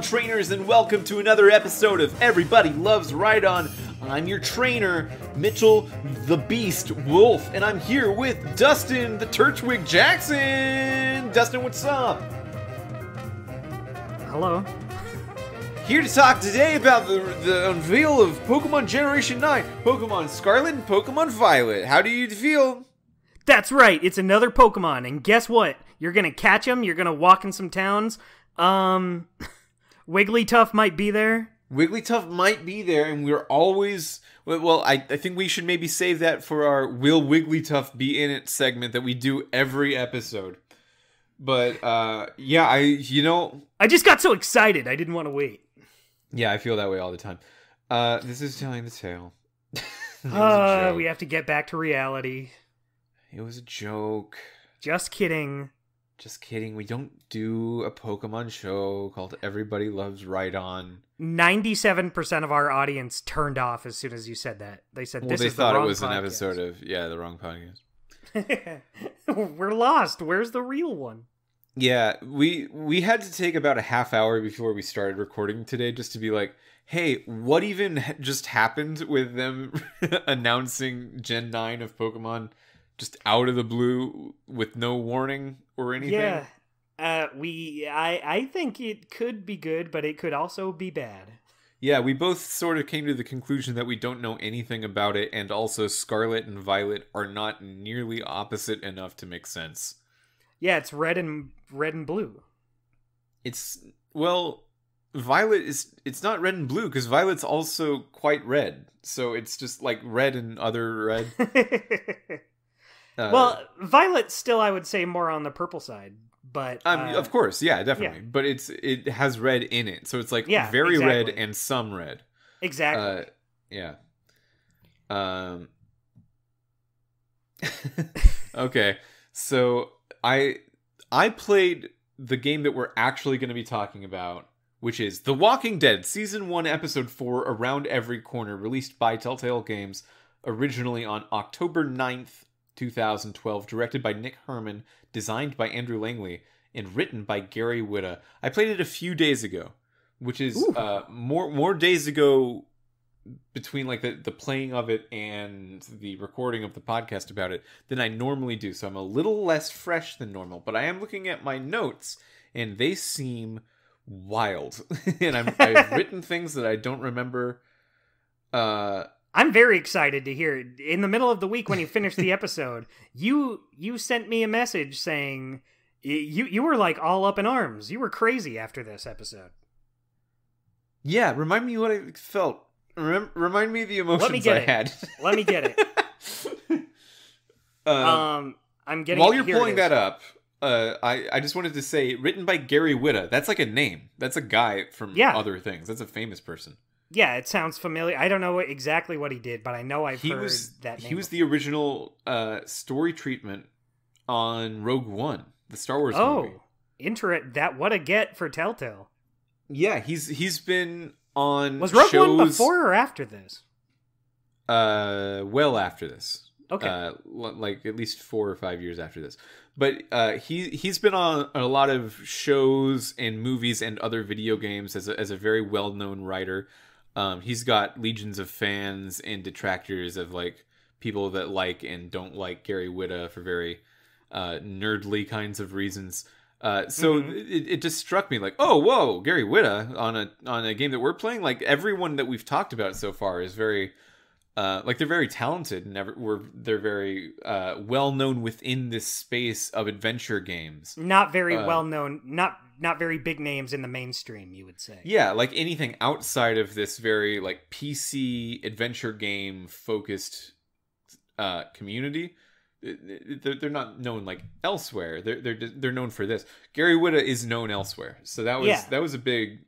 Pokemon trainers, and welcome to another episode of Everybody Loves Rhydon. I'm your trainer, Mitchell the Beast Wolf, and I'm here with Dustin the Turchwig Jackson. Dustin, what's up? Hello. Here to talk today about the unveil of Pokemon Generation 9, Pokemon Scarlet and Pokemon Violet. How do you feel? That's right, it's another Pokemon, and guess what? You're gonna catch them, you're gonna walk in some towns. Wigglytuff might be there. Wigglytuff might be there, and we're always... Well, I think we should maybe save that for our Will Wigglytuff Be In It segment that we do every episode. But, yeah, I just got so excited, I didn't want to wait. Yeah, I feel that way all the time. This is telling the tale. We have to get back to reality. It was a joke. Just kidding. Just kidding. We don't do a Pokemon show called Everybody Loves Rhydon. 97% of our audience turned off as soon as you said that. They said, "This is the wrong podcast." They thought it was an episode of the wrong podcast. We're lost. Where's the real one? Yeah, we had to take about a half hour before we started recording today just to be like, hey, what even just happened with them announcing Gen 9 of Pokemon just out of the blue with no warning or anything? Yeah, I think it could be good, but it could also be bad. Yeah, we both sort of came to the conclusion that we don't know anything about it, and also Scarlet and Violet are not nearly opposite enough to make sense. Yeah, it's red and blue. Violet it's not red and blue because Violet's also quite red. So it's just like red and other red. Well, Violet's still, I would say, more on the purple side, but of course, yeah, definitely. Yeah. But it has red in it, so it's like very exactly. Red and some red. Exactly. Yeah. Okay, so I played the game that we're actually going to be talking about, which is The Walking Dead Season 1, Episode 4, Around Every Corner, released by Telltale Games, originally on October 9th, 2012, directed by Nick Herman, designed by Andrew Langley, and written by Gary Whitta. I played it a few days ago, which is more days ago between like the playing of it and the recording of the podcast about it than I normally do. So I'm a little less fresh than normal, but I am looking at my notes and they seem wild. And I've written things that I don't remember. I'm very excited to hear it. In the middle of the week when you finished the episode, you sent me a message saying you were like all up in arms. You were crazy after this episode. Yeah, remind me what I felt. Remind me of the emotions I had. Let me get it. I'm getting. While you're pulling that up, I just wanted to say, written by Gary Whitta. That's like a name. That's a guy from other things. That's a famous person. Yeah, it sounds familiar. I don't know exactly what he did, but I know I've heard that name. He was the original story treatment on Rogue One, the Star Wars movie. Oh, what a get for Telltale. Yeah, he's been on Was Rogue One before or after this? Well after this. Okay. Like at least 4 or 5 years after this. But he's been on a lot of shows and movies and other video games as a very well-known writer. He's got legions of fans and detractors of like people that like and don't like Gary Whitta for very nerdly kinds of reasons. It just struck me like, oh, whoa, Gary Whitta on a game that we're playing. Like everyone that we've talked about so far is very, they're very talented and they're very well known within this space of adventure games. Not very well known, not very big names in the mainstream, you would say. Yeah, like anything outside of this very like PC adventure game focused community. They're not known like elsewhere. They're known for this. Gary Whitta is known elsewhere, so that was a big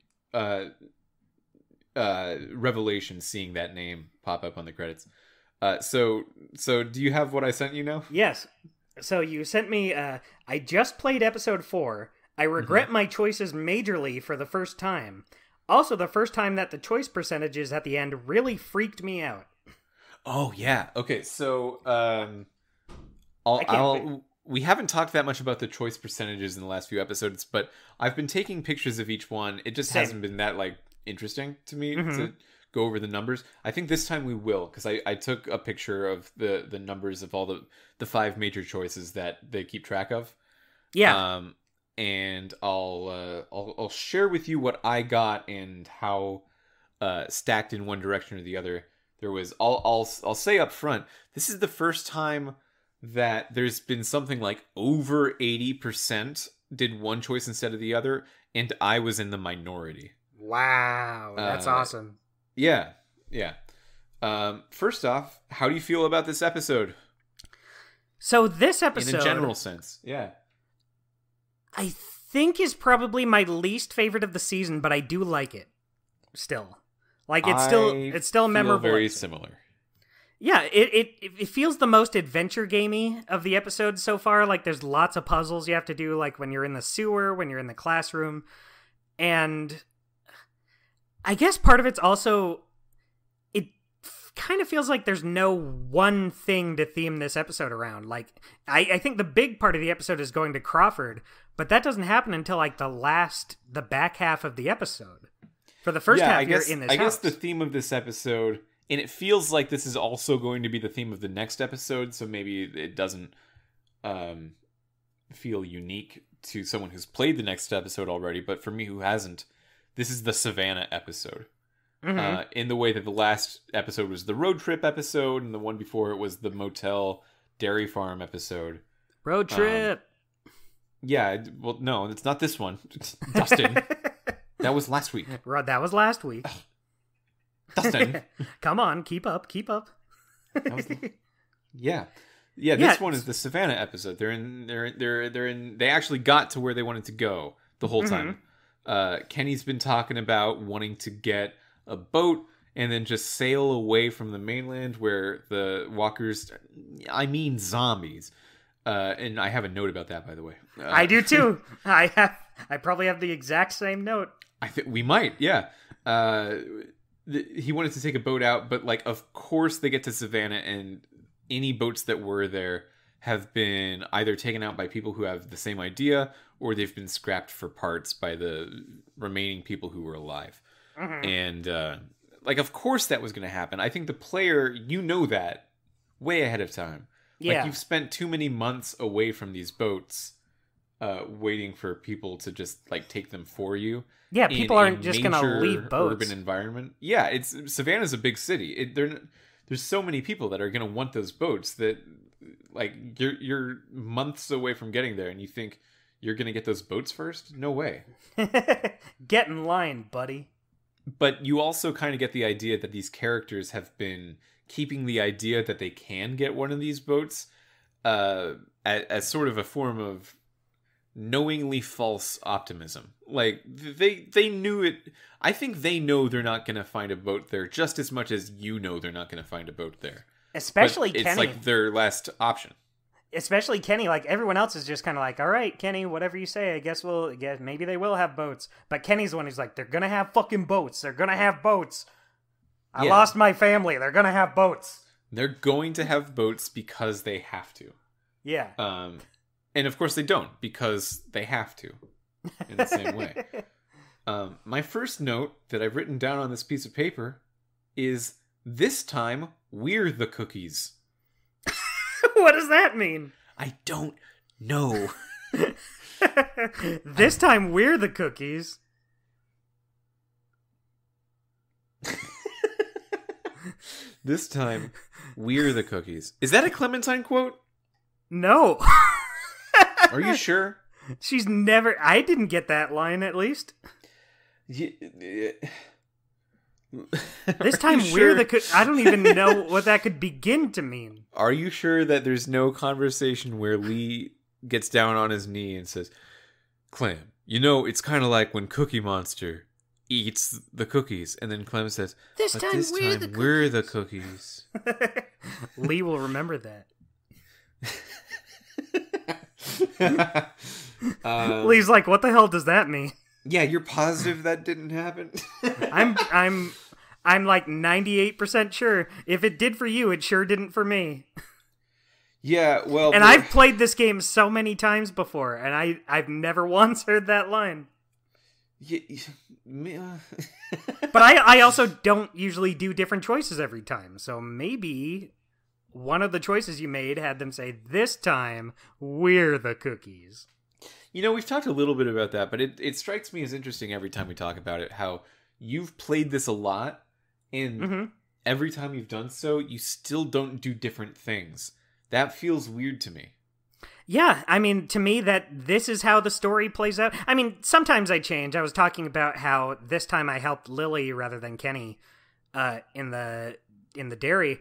revelation seeing that name pop up on the credits. So do you have what I sent you now? Yes. So you sent me. I just played episode 4. I regret my choices majorly for the first time. Also, the first time that the choice percentages at the end really freaked me out. Oh yeah. Okay. So I'll we haven't talked that much about the choice percentages in the last few episodes, but I've been taking pictures of each one. It just hasn't been that like interesting to me to go over the numbers. I think this time we will, because I took a picture of the numbers of all the 5 major choices that they keep track of. Yeah. And I'll share with you what I got and how stacked in one direction or the other there was. I'll say up front, this is the first time that there's been something like over 80% did one choice instead of the other, and I was in the minority. Wow, that's awesome. Yeah. First off, how do you feel about this episode? So this episode, in a general sense, yeah, I think is probably my least favorite of the season, but I do like it still. Like it's still a memorable. Very episode. Similar. Yeah, it feels the most adventure gamey of the episodes so far. Like there's lots of puzzles you have to do, like when you're in the sewer, when you're in the classroom, and I guess part of it's also it kind of feels like there's no one thing to theme this episode around. Like I think the big part of the episode is going to Crawford, but that doesn't happen until like the back half of the episode. For the first half, you're in this house. I guess the theme of this episode. And it feels like this is also going to be the theme of the next episode, so maybe it doesn't feel unique to someone who's played the next episode already. But for me, who hasn't, this is the Savannah episode. In the way that the last episode was the road trip episode, and the one before it was the motel dairy farm episode. Road trip! Yeah, well, no, it's not this one. Dustin, that was last week. That was last week. Dustin, come on, keep up. Yeah. This one is the Savannah episode. They actually got to where they wanted to go the whole time. Kenny's been talking about wanting to get a boat and then just sail away from the mainland where the walkers, I mean zombies. And I have a note about that, by the way. I do too. I probably have the exact same note. I think we might, yeah. He wanted to take a boat out, but like, of course they get to Savannah and any boats that were there have been either taken out by people who have the same idea or they've been scrapped for parts by the remaining people who were alive. And like, of course that was going to happen. I think the player, that way ahead of time. Yeah. Like, you've spent too many months away from these boats waiting for people to just like take them for you. Yeah, people aren't just going to leave boats. Urban environment. Yeah, Savannah's a big city. There's so many people that are going to want those boats that, like, you're months away from getting there, and you think you're going to get those boats first? No way. Get in line, buddy. But you also kind of get the idea that these characters have been keeping the idea that they can get one of these boats as sort of a form of knowingly false optimism. Like, they knew it. I think they know they're not going to find a boat there just as much as they're not going to find a boat there. Especially Kenny. It's like their last option. Especially Kenny. Like, everyone else is just kind of like, all right, Kenny, whatever you say, I guess maybe they will have boats. But Kenny's the one who's like, they're going to have fucking boats. They're going to have boats. I lost my family. They're going to have boats. They're going to have boats because they have to. Yeah. And of course they don't, because they have to, in the same way. My first note that I've written down on this piece of paper is, this time, we're the cookies. What does that mean? I don't know. This time, we're the cookies. This time, we're the cookies. Is that a Clementine quote? No. Are you sure? She's never... I didn't get that line, at least. This time we're the... I don't even know what that could begin to mean. Are you sure that there's no conversation where Lee gets down on his knee and says, Clem, it's kind of like when Cookie Monster eats the cookies. And then Clem says, this time we're the cookies. Lee will remember that. Lee's like, what the hell does that mean? Yeah, you're positive that didn't happen? I'm like 98% sure. If it did for you, it sure didn't for me. Yeah, well, And I've played this game so many times before, and I've never once heard that line. Yeah, But I also don't usually do different choices every time, so maybe one of the choices you made had them say, this time, we're the cookies. We've talked a little bit about that, but it strikes me as interesting every time we talk about it, how you've played this a lot, and every time you've done so, you still don't do different things. That feels weird to me. Yeah, I mean, to me, that this is how the story plays out. I mean, sometimes I change. I was talking about how this time I helped Lily rather than Kenny in the dairy,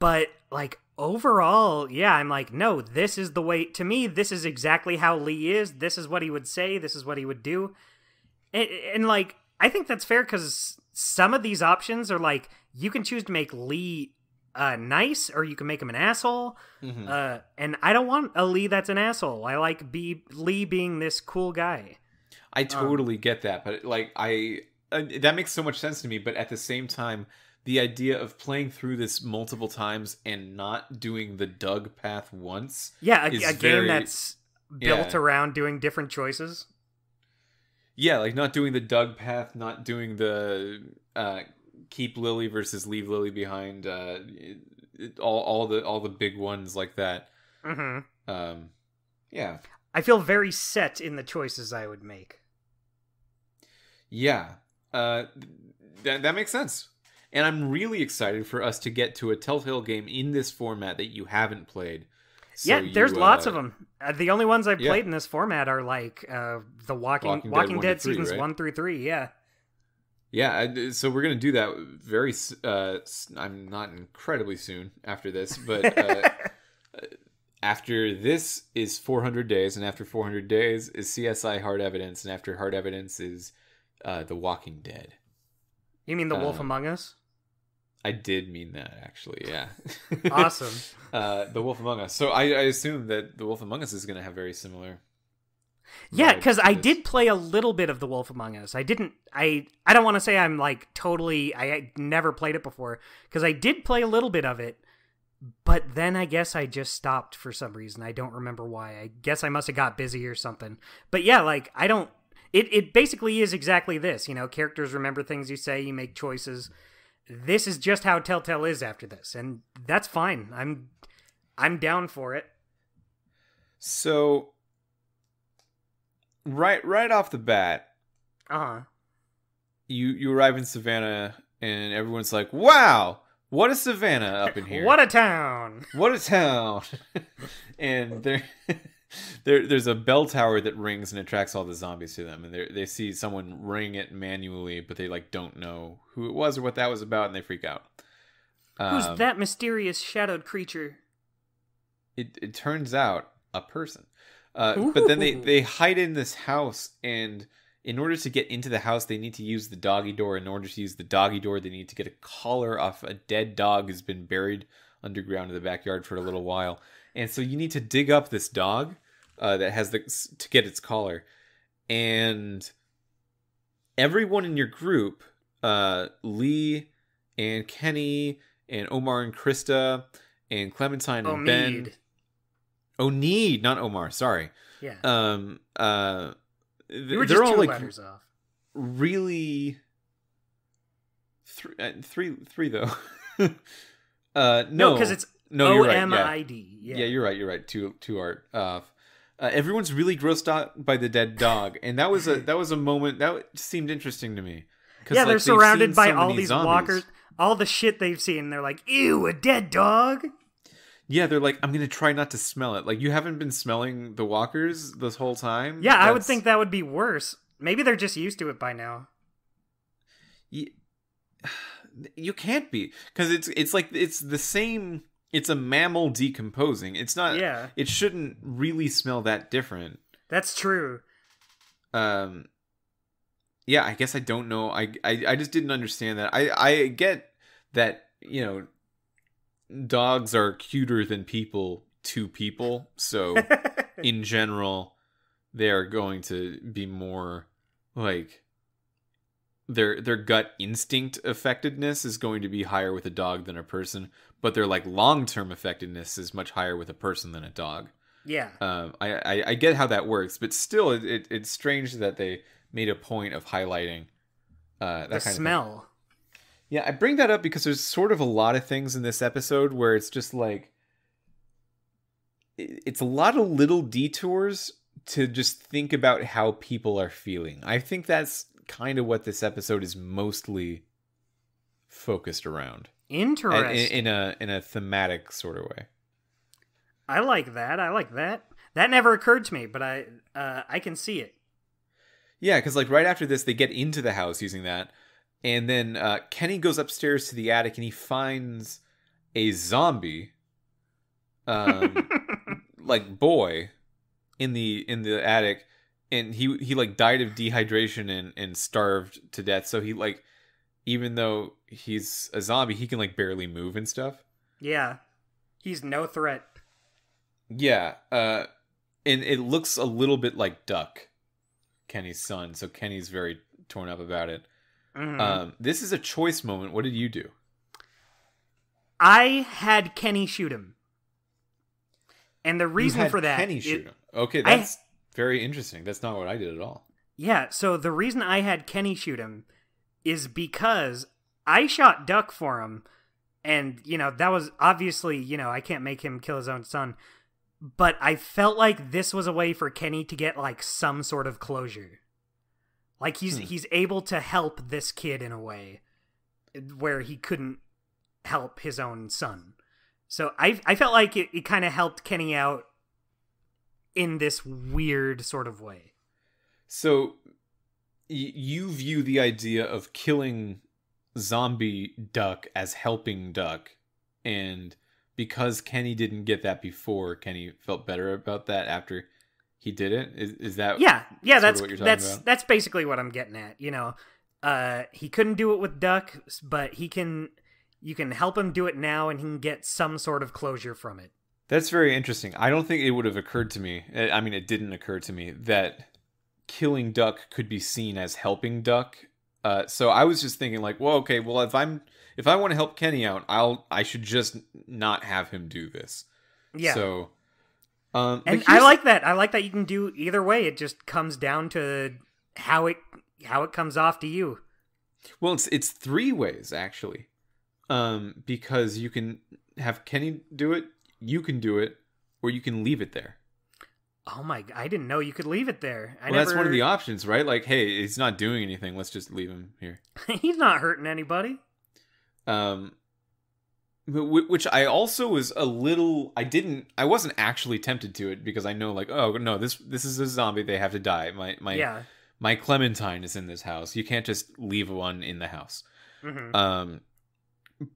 but like overall, yeah, I'm like, no, this is the way. To me, this is exactly how Lee is. This is what he would say. This is what he would do, and like, I think that's fair because some of these options are like you can choose to make Lee nice, or you can make him an asshole. And I don't want a Lee that's an asshole. I like Lee being this cool guy. I totally get that, but like that makes so much sense to me. But at the same time, the idea of playing through this multiple times and not doing the Doug path once, a game that's built around doing different choices. Yeah, like not doing the Doug path, not doing the keep Lily versus leave Lily behind, all the big ones like that. Yeah, I feel very set in the choices I would make. Yeah, that makes sense, and I'm really excited for us to get to a Telltale game in this format that you haven't played. So there's lots of them. The only ones I've played in this format are like the Walking Dead seasons 1 through 3. Yeah, so we're going to do that I'm not incredibly soon after this, but after this is 400 days, and after 400 days is CSI Hard Evidence, and after Hard Evidence is The Walking Dead. You mean The Wolf Among Us? I did mean that, actually, yeah. Awesome. The Wolf Among Us. So I assume that The Wolf Among Us is going to have very similar... Yeah, because I did play a little bit of The Wolf Among Us. I don't want to say I'm like totally... I never played it before, because I did play a little bit of it, but then I guess I just stopped for some reason. I don't remember why. I guess I must have got busy or something. But yeah, like, I don't... It basically is exactly this, characters remember things you say, you make choices. This is just how Telltale is after this, and that's fine. I'm down for it. So... Right off the bat, you arrive in Savannah, and everyone's like, "Wow, what a Savannah up in here! What a town! What a town!" And there's a bell tower that rings and attracts all the zombies to them, and they see someone ring it manually, but they like don't know who it was or what that was about, and they freak out. Who's that mysterious shadowed creature? It turns out a person. But then they hide in this house, and in order to get into the house, they need to use the doggy door. In order to use the doggy door, they need to get a collar off a dead dog who's been buried underground in the backyard for a little while. And so you need to dig up this dog that has to get its collar. And everyone in your group, Lee and Kenny and Omar and Krista and Clementine and Ben... Need, not Omar. Sorry. Yeah. You were just two letters off. Really, three though. No, because it's OMID. Yeah, you're right. Two art off. Everyone's really grossed out by the dead dog, and that was a moment that seemed interesting to me. Yeah, they're surrounded by all these zombies. Walkers, all the shit they've seen. They're like, "Ew, a dead dog." Yeah, they're like, I'm going to try not to smell it. Like, you haven't been smelling the walkers this whole time? Yeah, I would think that would be worse. Maybe they're just used to it by now. You can't be. Because it's like, it's the same... It's a mammal decomposing. It's not... Yeah. It shouldn't really smell that different. That's true. Yeah, I guess I don't know. I just didn't understand that. I get that, dogs are cuter than people to people, so in general they're going to be more like their gut instinct effectiveness is going to be higher with a dog than a person, but their like long-term effectiveness is much higher with a person than a dog. Yeah. I get how that works, but still, it's strange that they made a point of highlighting that the kind smell. of thing. Yeah, I bring that up because there's sort of a lot of things in this episode where it's just like, it's a lot of little detours to just think about how people are feeling. I think that's kind of what this episode is mostly focused around. Interesting. In a thematic sort of way. I like that. That never occurred to me, but I can see it. Yeah, because like right after this, they get into the house using that, and then Kenny goes upstairs to the attic and he finds a zombie, like boy, in the attic, and he like died of dehydration and starved to death. So he like, even though he's a zombie, he can like barely move and stuff. Yeah, he's no threat. Yeah, and it looks a little bit like Duck, Kenny's son. So Kenny's very torn up about it. Mm-hmm. This is a choice moment. What did you do? I had Kenny shoot him. And the reason for that... Kenny shoot him. Okay, that's very interesting. That's not what I did at all. Yeah, so the reason I had Kenny shoot him is because I shot Duck for him. And, that was obviously, I can't make him kill his own son. But I felt like this was a way for Kenny to get, like, some sort of closure. Like, he's able to help this kid in a way where he couldn't help his own son. So I felt like it kind of helped Kenny out in this weird sort of way. So you view the idea of killing zombie Duck as helping Duck, and because Kenny didn't get that before, Kenny felt better about that after he did it. Is that that's what you're talking about? That's basically what I'm getting at. He couldn't do it with Duck, but you can help him do it now, and he can get some sort of closure from it. That's very interesting. I don't think it would have occurred to me. I mean, it didn't occur to me that killing Duck could be seen as helping Duck. So I was just thinking like, well, okay, well, if I want to help Kenny out, I should just not have him do this. Yeah. So, and I like that. I like that you can do either way. It just comes down to how it comes off to you. Well, it's three ways actually. Because you can have Kenny do it, you can do it, or you can leave it there. Oh my, I didn't know you could leave it there. That's one of the options, right? Like, hey, he's not doing anything, let's just leave him here. He's not hurting anybody. Which I also was a little, I wasn't actually tempted to it because I know like, oh no, this is a zombie, they have to die. My Clementine is in this house. You can't just leave one in the house. Mm-hmm.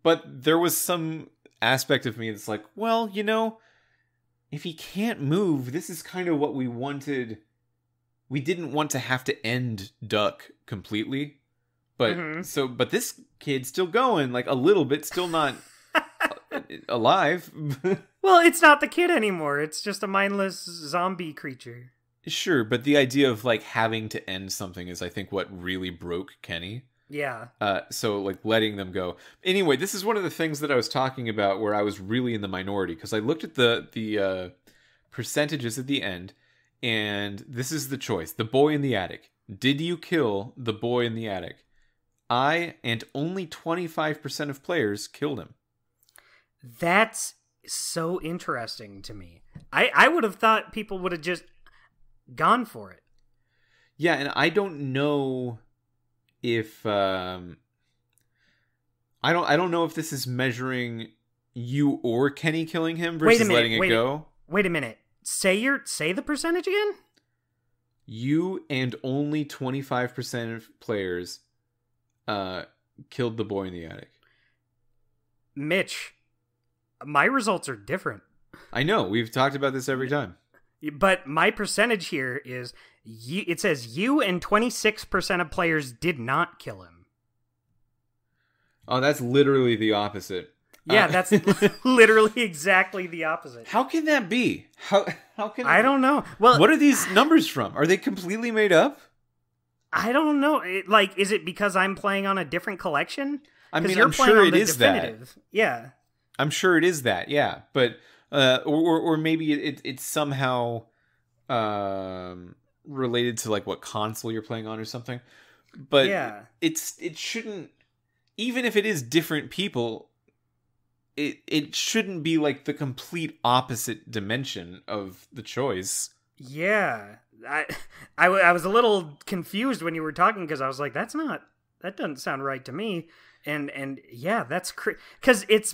But there was some aspect of me that's like, well, if he can't move, this is kind of what we wanted. We didn't want to have to end Duck completely. But but this kid's still going like a little bit, still not alive. Well, it's not the kid anymore. It's just a mindless zombie creature. Sure, but the idea of like having to end something is I think what really broke Kenny. Yeah. So like letting them go. Anyway, this is one of the things that I was talking about where I was really in the minority because I looked at the percentages at the end, and this is the choice: the boy in the attic. Did you kill the boy in the attic? And only 25% of players killed him. That's so interesting to me. I would have thought people would have just gone for it. Yeah, and I don't know if I don't know if this is measuring you or Kenny killing him versus letting it go. Wait a minute. Say the percentage again? You and only 25% of players killed the boy in the attic. Mitch, my results are different. I know. We've talked about this every time. But my percentage here is, it says you and 26% of players did not kill him. Oh, that's literally the opposite. Yeah, that's literally exactly the opposite. How can that be? How can I don't know. Well, what are these numbers from? Are they completely made up? I don't know. Like, is it because I'm playing on a different collection? I mean, you're I'm playing sure on it the is definitive. that. Yeah. I'm sure it is that, yeah. But or maybe it's somehow related to like what console you're playing on or something. But yeah, it shouldn't, even if it is different people, it shouldn't be like the complete opposite dimension of the choice. Yeah. I was a little confused when you were talking because I was like, that doesn't sound right to me. And yeah, that's because it's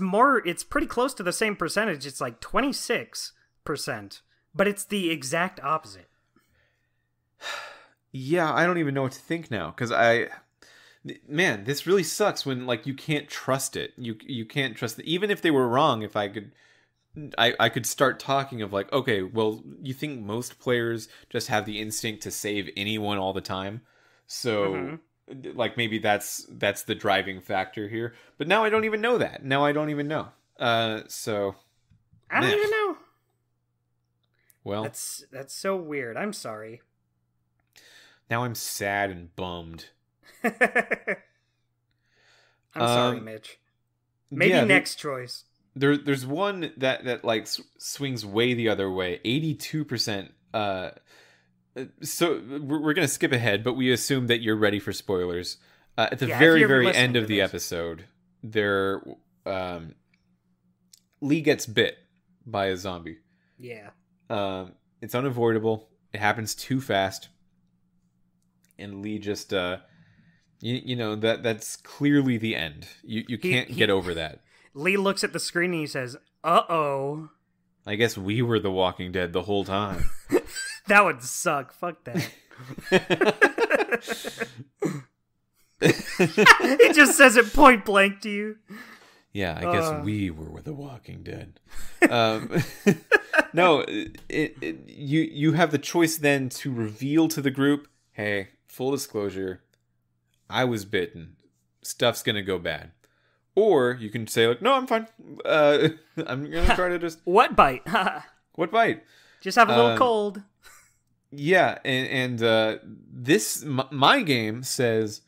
pretty close to the same percentage. It's like 26%, but it's the exact opposite. Yeah, I don't even know what to think now because man, this really sucks when like you can't trust it. You can't trust it. Even if they were wrong, if I could start talking of like, okay, well, you think most players just have the instinct to save anyone all the time, so like maybe that's the driving factor here. But now I don't even know that. Now I don't even know. So I don't even know. Well, that's so weird. I'm sorry. Now I'm sad and bummed. I'm sorry, Mitch. Maybe next choice. There's one that like swings way the other way. 82%. So we're gonna skip ahead, but we assume that you're ready for spoilers. At the very end of the episode, Lee gets bit by a zombie. Yeah. It's unavoidable. It happens too fast, and Lee just you know that's clearly the end. You can't get over that. Lee looks at the screen and he says, "Uh-oh. I guess we were the Walking Dead the whole time." That would suck. Fuck that. He just says it point blank to you. Yeah, I guess we were the Walking Dead. No, you have the choice then to reveal to the group, hey, full disclosure, I was bitten. Stuff's gonna go bad. Or you can say, like, no, I'm fine. I'm gonna try to just... What bite? What bite? Just have a little cold. Yeah, and this my game says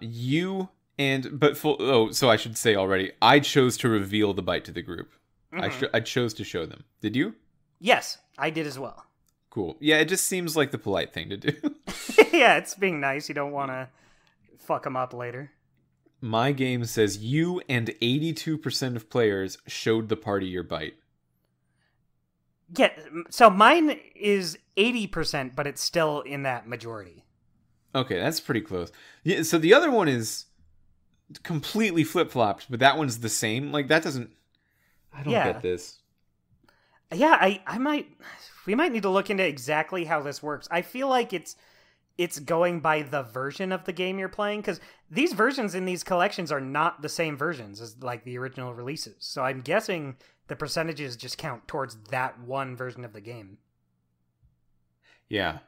you and but so I should say already, I chose to reveal the bite to the group. I chose to show them. Did you? Yes, I did as well. Cool. Yeah, it just seems like the polite thing to do. Yeah, it's being nice. You don't want to fuck them up later. My game says you and 82% of players showed the party your bite. Yeah, so mine is 80%, but it's still in that majority. Okay, that's pretty close. Yeah, so the other one is completely flip-flopped, but that one's the same. Like, that doesn't... I don't get this. Yeah, we might need to look into exactly how this works. I feel like it's going by the version of the game you're playing, because these versions in these collections are not the same versions as like the original releases. So I'm guessing the percentages just count towards that one version of the game. Yeah.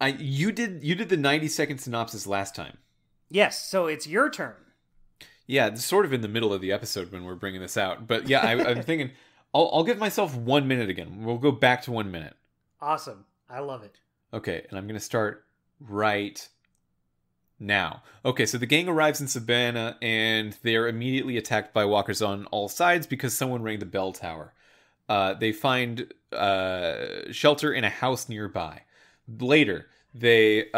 You did the 90-second synopsis last time. Yes, so it's your turn. Yeah, it's sort of in the middle of the episode when we're bringing this out. But yeah, I'm thinking I'll give myself 1 minute again. We'll go back to 1 minute. Awesome. I love it. Okay, and I'm going to start right now. Okay, so the gang arrives in Savannah, and they're immediately attacked by walkers on all sides because someone rang the bell tower. They find shelter in a house nearby. Later, they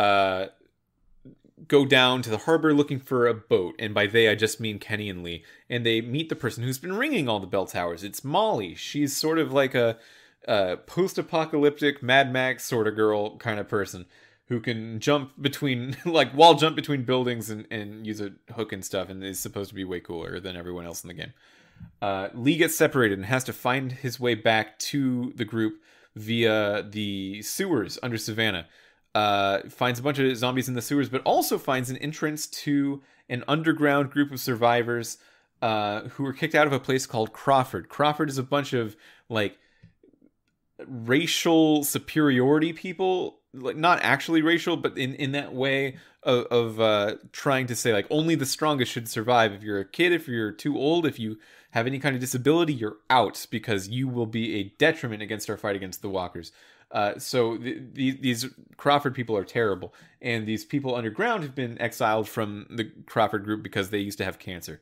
go down to the harbor looking for a boat, and by they I just mean Kenny and Lee, and they meet the person who's been ringing all the bell towers. It's Molly. She's sort of like a post-apocalyptic Mad Max sort of girl kind of person who can jump between wall jump between buildings and use a hook and stuff, and is supposed to be way cooler than everyone else in the game. Lee gets separated and has to find his way back to the group via the sewers under Savannah. Finds a bunch of zombies in the sewers, but also finds an entrance to an underground group of survivors who were kicked out of a place called Crawford. Crawford is a bunch of like racial superiority people like not actually racial, but in that way of trying to say like only the strongest should survive. If you're a kid, if you're too old, if you have any kind of disability, you're out because you will be a detriment against our fight against the walkers. So these Crawford people are terrible, and these people underground have been exiled from the Crawford group because they used to have cancer.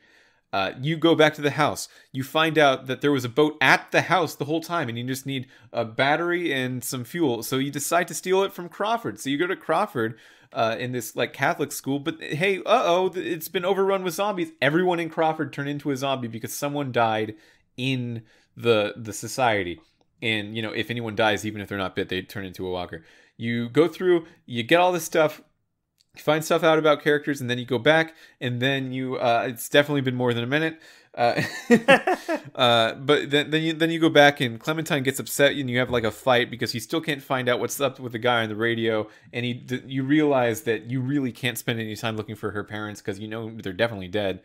You go back to the house. You find out that there was a boat at the house the whole time, and you just need a battery and some fuel. So you decide to steal it from Crawford. So you go to Crawford in this like Catholic school, but hey, it's been overrun with zombies. Everyone in Crawford turned into a zombie because someone died in the society. And, you know, if anyone dies, even if they're not bit, they turn into a walker. You go through, you get all this stuff, you find stuff out about characters, and then you go back, and then you, it's definitely been more than a minute. But then you go back, and Clementine gets upset, and you have like a fight because you still can't find out what's up with the guy on the radio, and you realize that you really can't spend any time looking for her parents because you know they're definitely dead.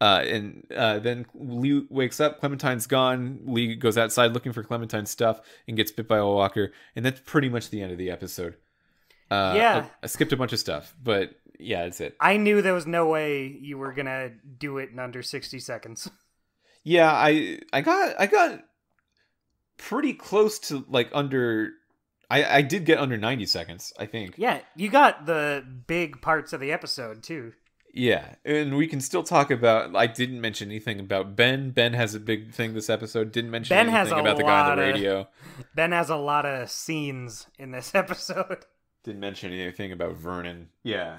Then Lee wakes up, Clementine's gone, Lee goes outside looking for Clementine's stuff and gets bit by a walker, and that's pretty much the end of the episode. I skipped a bunch of stuff, but yeah, that's it. I knew there was no way you were gonna do it in under 60 seconds. Yeah, I got pretty close to like under... I did get under 90 seconds, I think. Yeah, you got the big parts of the episode, too. Yeah, and we can still talk about... I didn't mention anything about Ben. Ben has a big thing this episode. Didn't mention anything about the guy on the radio. Ben has a lot of scenes in this episode. Didn't mention anything about Vernon. Yeah,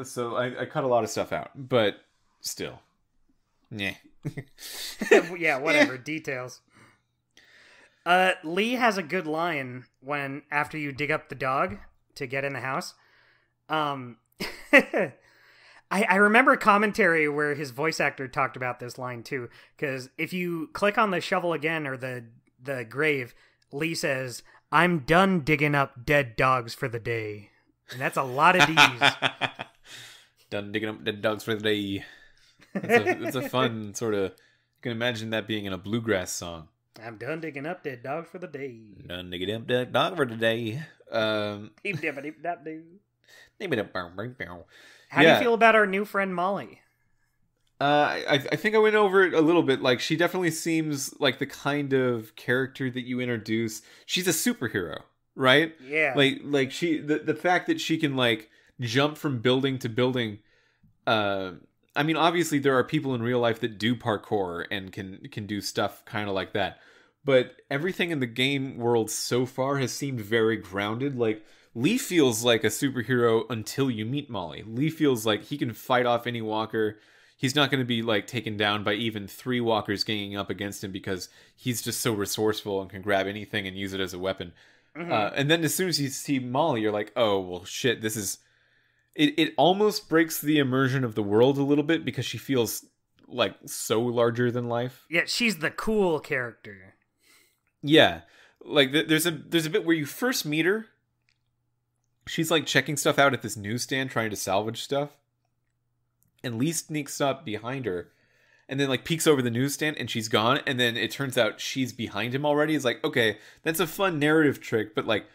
so I cut a lot of stuff out, but still. Yeah. Yeah, whatever. Details. Lee has a good line when after you dig up the dog to get in the house. I remember a commentary where his voice actor talked about this line too, because if you click on the shovel again or the grave, Lee says, "I'm done digging up dead dogs for the day," and that's a lot of D's. Done digging up dead dogs for the day. It's a fun sort of. You can imagine that being in a bluegrass song. I'm done digging up dead dogs for the day. Done digging up dead dog for the day. How do you feel about our new friend Molly? I think I went over it a little bit. Like, she definitely seems like the kind of character that you introduce. She's a superhero, right? Yeah. Like she the fact that she can like jump from building to building. I mean, obviously there are people in real life that do parkour and can do stuff kind of like that. But everything in the game world so far has seemed very grounded. Like, Lee feels like a superhero until you meet Molly. Lee feels like he can fight off any walker. He's not going to be like taken down by even 3 walkers ganging up against him because he's just so resourceful and can grab anything and use it as a weapon. Mm-hmm. And then as soon as you see Molly, you're like, oh, well, shit, this is... It almost breaks the immersion of the world a little bit because she feels like so larger than life. Yeah, she's the cool character. Yeah. Like, there's a bit where you first meet her. She's like checking stuff out at this newsstand, trying to salvage stuff. And Lee sneaks up behind her and then like peeks over the newsstand and she's gone. And then it turns out she's behind him already. It's like, okay, that's a fun narrative trick, but like,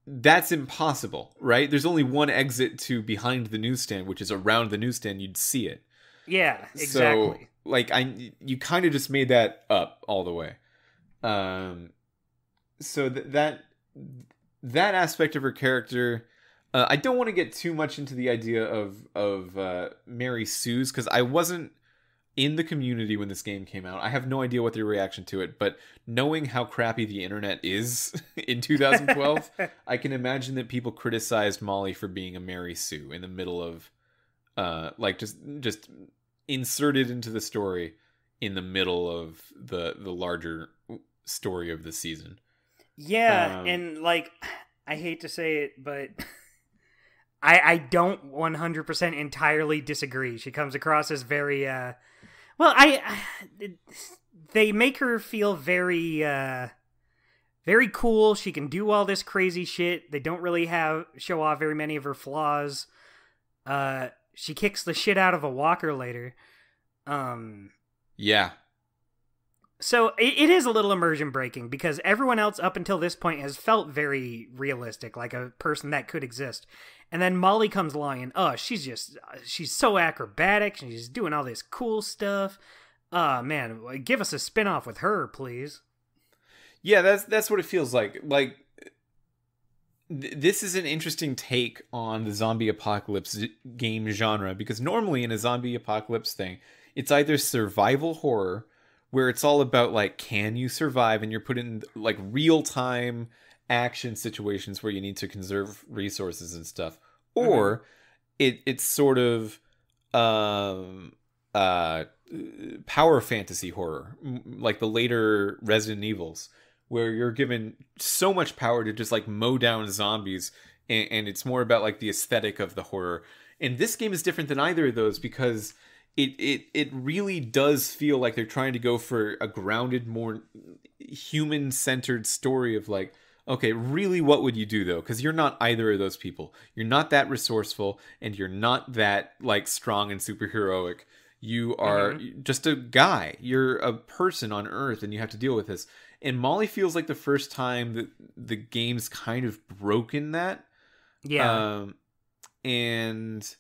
that's impossible, right? There's only one exit to behind the newsstand, which is around the newsstand. You'd see it. Yeah, exactly. So like you kind of just made that up all the way. So that aspect of her character, I don't want to get too much into the idea of Mary Sue's because I wasn't in the community when this game came out. I have no idea what their reaction to it, but knowing how crappy the internet is in 2012, I can imagine that people criticized Molly for being a Mary Sue in the middle of like just inserted into the story in the middle of the larger story of the season. Yeah, and like, I hate to say it, but I don't 100% entirely disagree. She comes across as very, they make her feel very, very cool. She can do all this crazy shit. They don't really show off very many of her flaws. She kicks the shit out of a walker later. Yeah. So it is a little immersion breaking because everyone else up until this point has felt very realistic, like a person that could exist. And then Molly comes along and she's so acrobatic. She's doing all this cool stuff. Man, give us a spin-off with her, please. Yeah, that's what it feels like. Like, this is an interesting take on the zombie apocalypse game genre, because normally in a zombie apocalypse thing, it's either survival horror, where it's all about, like, can you survive, and you're put in, like, real-time action situations where you need to conserve resources and stuff. Or it's sort of power fantasy horror, like the later Resident Evils, where you're given so much power to just, like, mow down zombies, and it's more about, like, the aesthetic of the horror. And this game is different than either of those, because it really does feel like they're trying to go for a grounded, more human-centered story of, like, okay, really, what would you do, though? Because you're not either of those people. You're not that resourceful, and you're not that, like, strong and superheroic. You are just a guy. You're a person on Earth, and you have to deal with this. And Molly feels like the first time that the game's kind of broken that. Yeah. And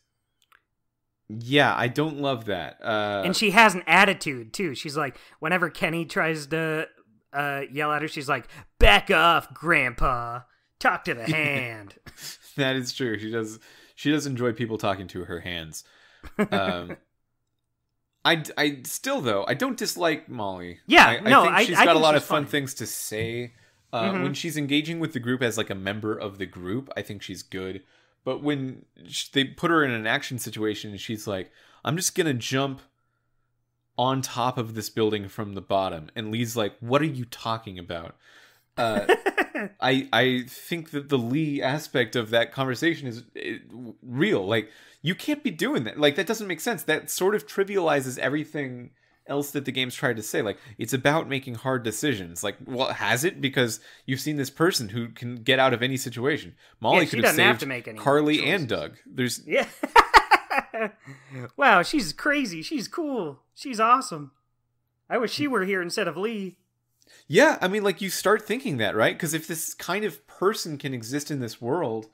yeah, I don't love that. And she has an attitude, too. She's like, whenever Kenny tries to yell at her, she's like, back off, Grandpa. Talk to the hand. That is true. She does enjoy people talking to her hands. I still, though, I don't dislike Molly. Yeah, I think she's got a lot of fun things to say. When she's engaging with the group as, like, a member of the group, I think she's good. But when they put her in an action situation and she's like, I'm just going to jump on top of this building from the bottom. And Lee's like, what are you talking about? I think that the Lee aspect of that conversation is real. Like, you can't be doing that. Like, that doesn't make sense. That sort of trivializes everything else that the game's tried to say. Like, it's about making hard decisions. Like, well, has it? Because you've seen this person who can get out of any situation. Molly could have saved Carly choices. And Doug. Yeah. Wow, she's crazy. She's cool. She's awesome. I wish she were here instead of Lee. Yeah, I mean, like, you start thinking that, right? Because if this kind of person can exist in this world,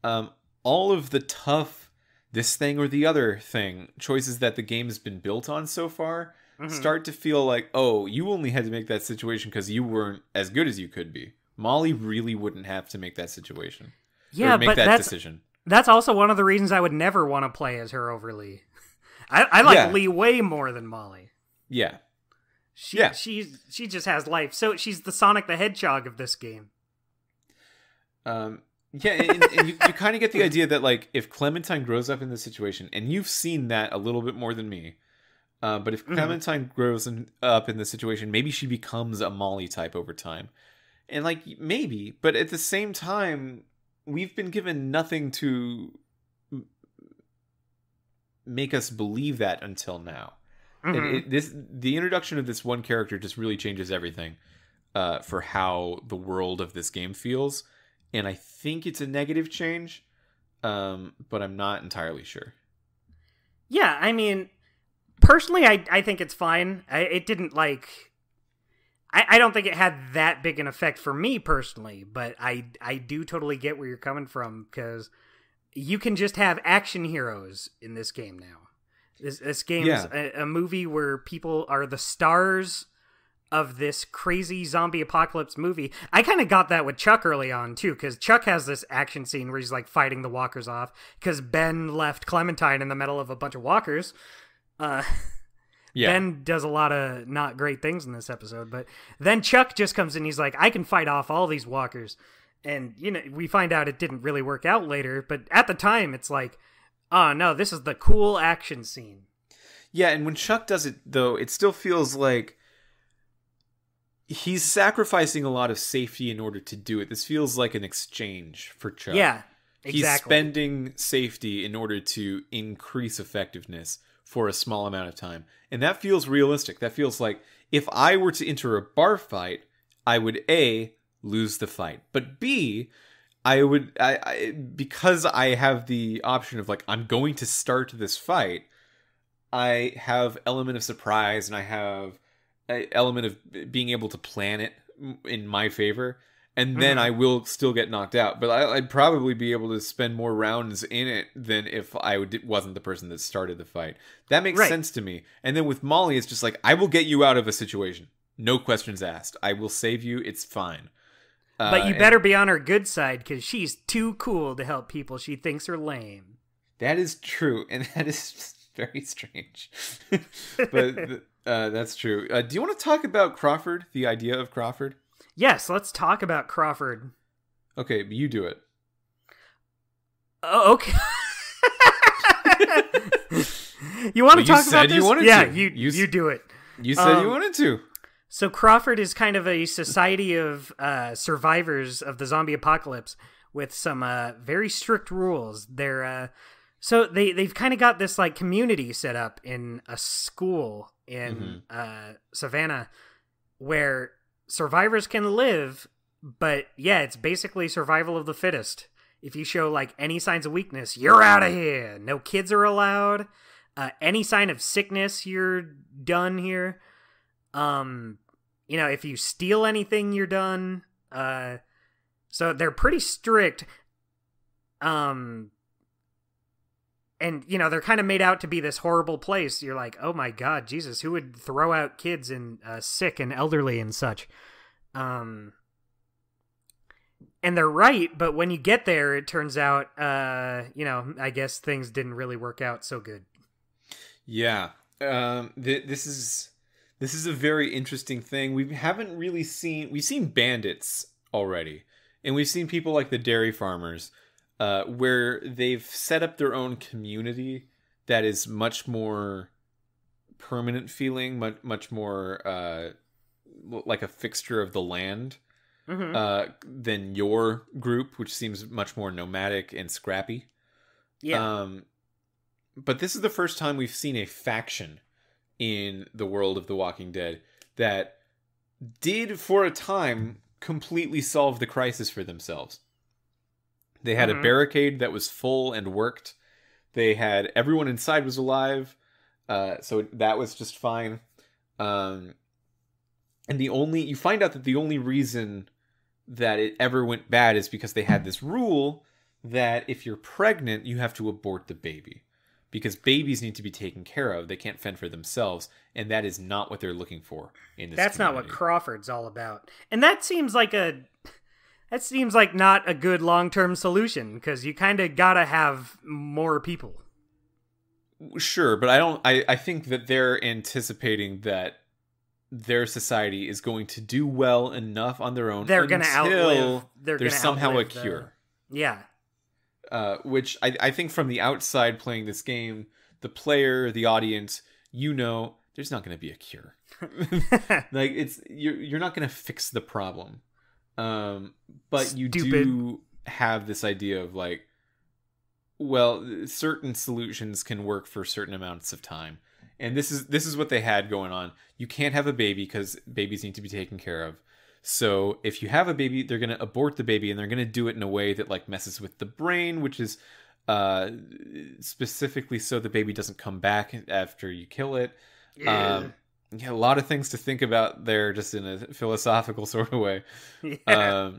all of the tough this thing or the other thing choices that the game has been built on so far start to feel like, oh, you only had to make that situation because you weren't as good as you could be. Molly really wouldn't have to make that situation. Yeah, or make that decision. That's also one of the reasons I would never want to play as her over Lee. I like Lee way more than Molly. Yeah. She just has life. So she's the Sonic the Hedgehog of this game. Yeah, and you kind of get the idea that, like, if Clementine grows up in this situation, and you've seen that a little bit more than me, but if Clementine grows up in this situation, maybe she becomes a Molly type over time. And, like, maybe, but at the same time, we've been given nothing to make us believe that until now. And the introduction of this one character just really changes everything for how the world of this game feels. And I think it's a negative change, but I'm not entirely sure. Yeah, I mean, personally, I think it's fine. It didn't, like... I don't think it had that big an effect for me, personally, but I do totally get where you're coming from, because you can just have action heroes in this game now. This game is a movie where people are the stars of this crazy zombie apocalypse movie. I kind of got that with Chuck early on, too, because Chuck has this action scene where he's, like, fighting the walkers off, because Ben left Clementine in the middle of a bunch of walkers. Ben does a lot of not great things in this episode, but then Chuck just comes in, he's like, I can fight off all these walkers. And, you know, we find out it didn't really work out later, but at the time, it's like, oh, no, this is the cool action scene. Yeah, and when Chuck does it, though, it still feels like he's sacrificing a lot of safety in order to do it. This feels like an exchange for Chuck. Yeah, exactly. He's spending safety in order to increase effectiveness for a small amount of time. And that feels realistic. That feels like, if I were to enter a bar fight, I would A, lose the fight, but B, I would, because I have the option of, like, I'm going to start this fight, I have element of surprise, and I have element of being able to plan it in my favor, and then I will still get knocked out. But I'd probably be able to spend more rounds in it than if I wasn't the person that started the fight. That makes sense to me. And then with Molly, it's just like, I will get you out of a situation. No questions asked. I will save you. It's fine. But you better be on her good side, because she's too cool to help people she thinks are lame. That is true, and that is very strange. But that's true. Do you want to talk about Crawford, the idea of Crawford? Yes, let's talk about Crawford. Okay, you do it. Oh, okay. You want to talk about this? You wanted yeah, to. You do it. You said you wanted to. So Crawford is kind of a society of survivors of the zombie apocalypse with some very strict rules. So they've kind of got this like community set up in a school in Savannah where survivors can live, but yeah, it's basically survival of the fittest. If you show like any signs of weakness, you're out of here. No kids are allowed. Any sign of sickness, you're done here. If you steal anything, you're done. So they're pretty strict. And they're kind of made out to be this horrible place. You're like, oh my God, Jesus, who would throw out kids and sick and elderly and such? And they're right, but when you get there, it turns out, I guess things didn't really work out so good. Yeah. This is a very interesting thing. We've seen bandits already, and we've seen people like the dairy farmers, where they've set up their own community that is much more permanent feeling, much more like a fixture of the land than your group, which seems much more nomadic and scrappy. Yeah. But this is the first time we've seen a faction in the world of The Walking Dead that did, for a time, completely solve the crisis for themselves. They had a barricade that was full and worked. They had everyone inside was alive, so that was just fine. And you find out that the only reason that it ever went bad is because they had this rule that if you're pregnant, you have to abort the baby. Because babies need to be taken care of. They can't fend for themselves. And that is not what they're looking for in this That's community. not what Crawford's all about. And that seems like not a good long-term solution, because you kind of gotta have more people. Sure, but I think that they're anticipating that their society is going to do well enough on their own until there's somehow a cure. Yeah. Which I think from the outside playing this game, the player, the audience, there's not going to be a cure. Like you're not going to fix the problem. But you do have this idea of like, well, certain solutions can work for certain amounts of time. And this is what they had going on. You can't have a baby because babies need to be taken care of. So if you have a baby, they're going to abort the baby, and they're going to do it in a way that like messes with the brain, which is specifically so the baby doesn't come back after you kill it. Yeah, a lot of things to think about there, just in a philosophical sort of way. Yeah.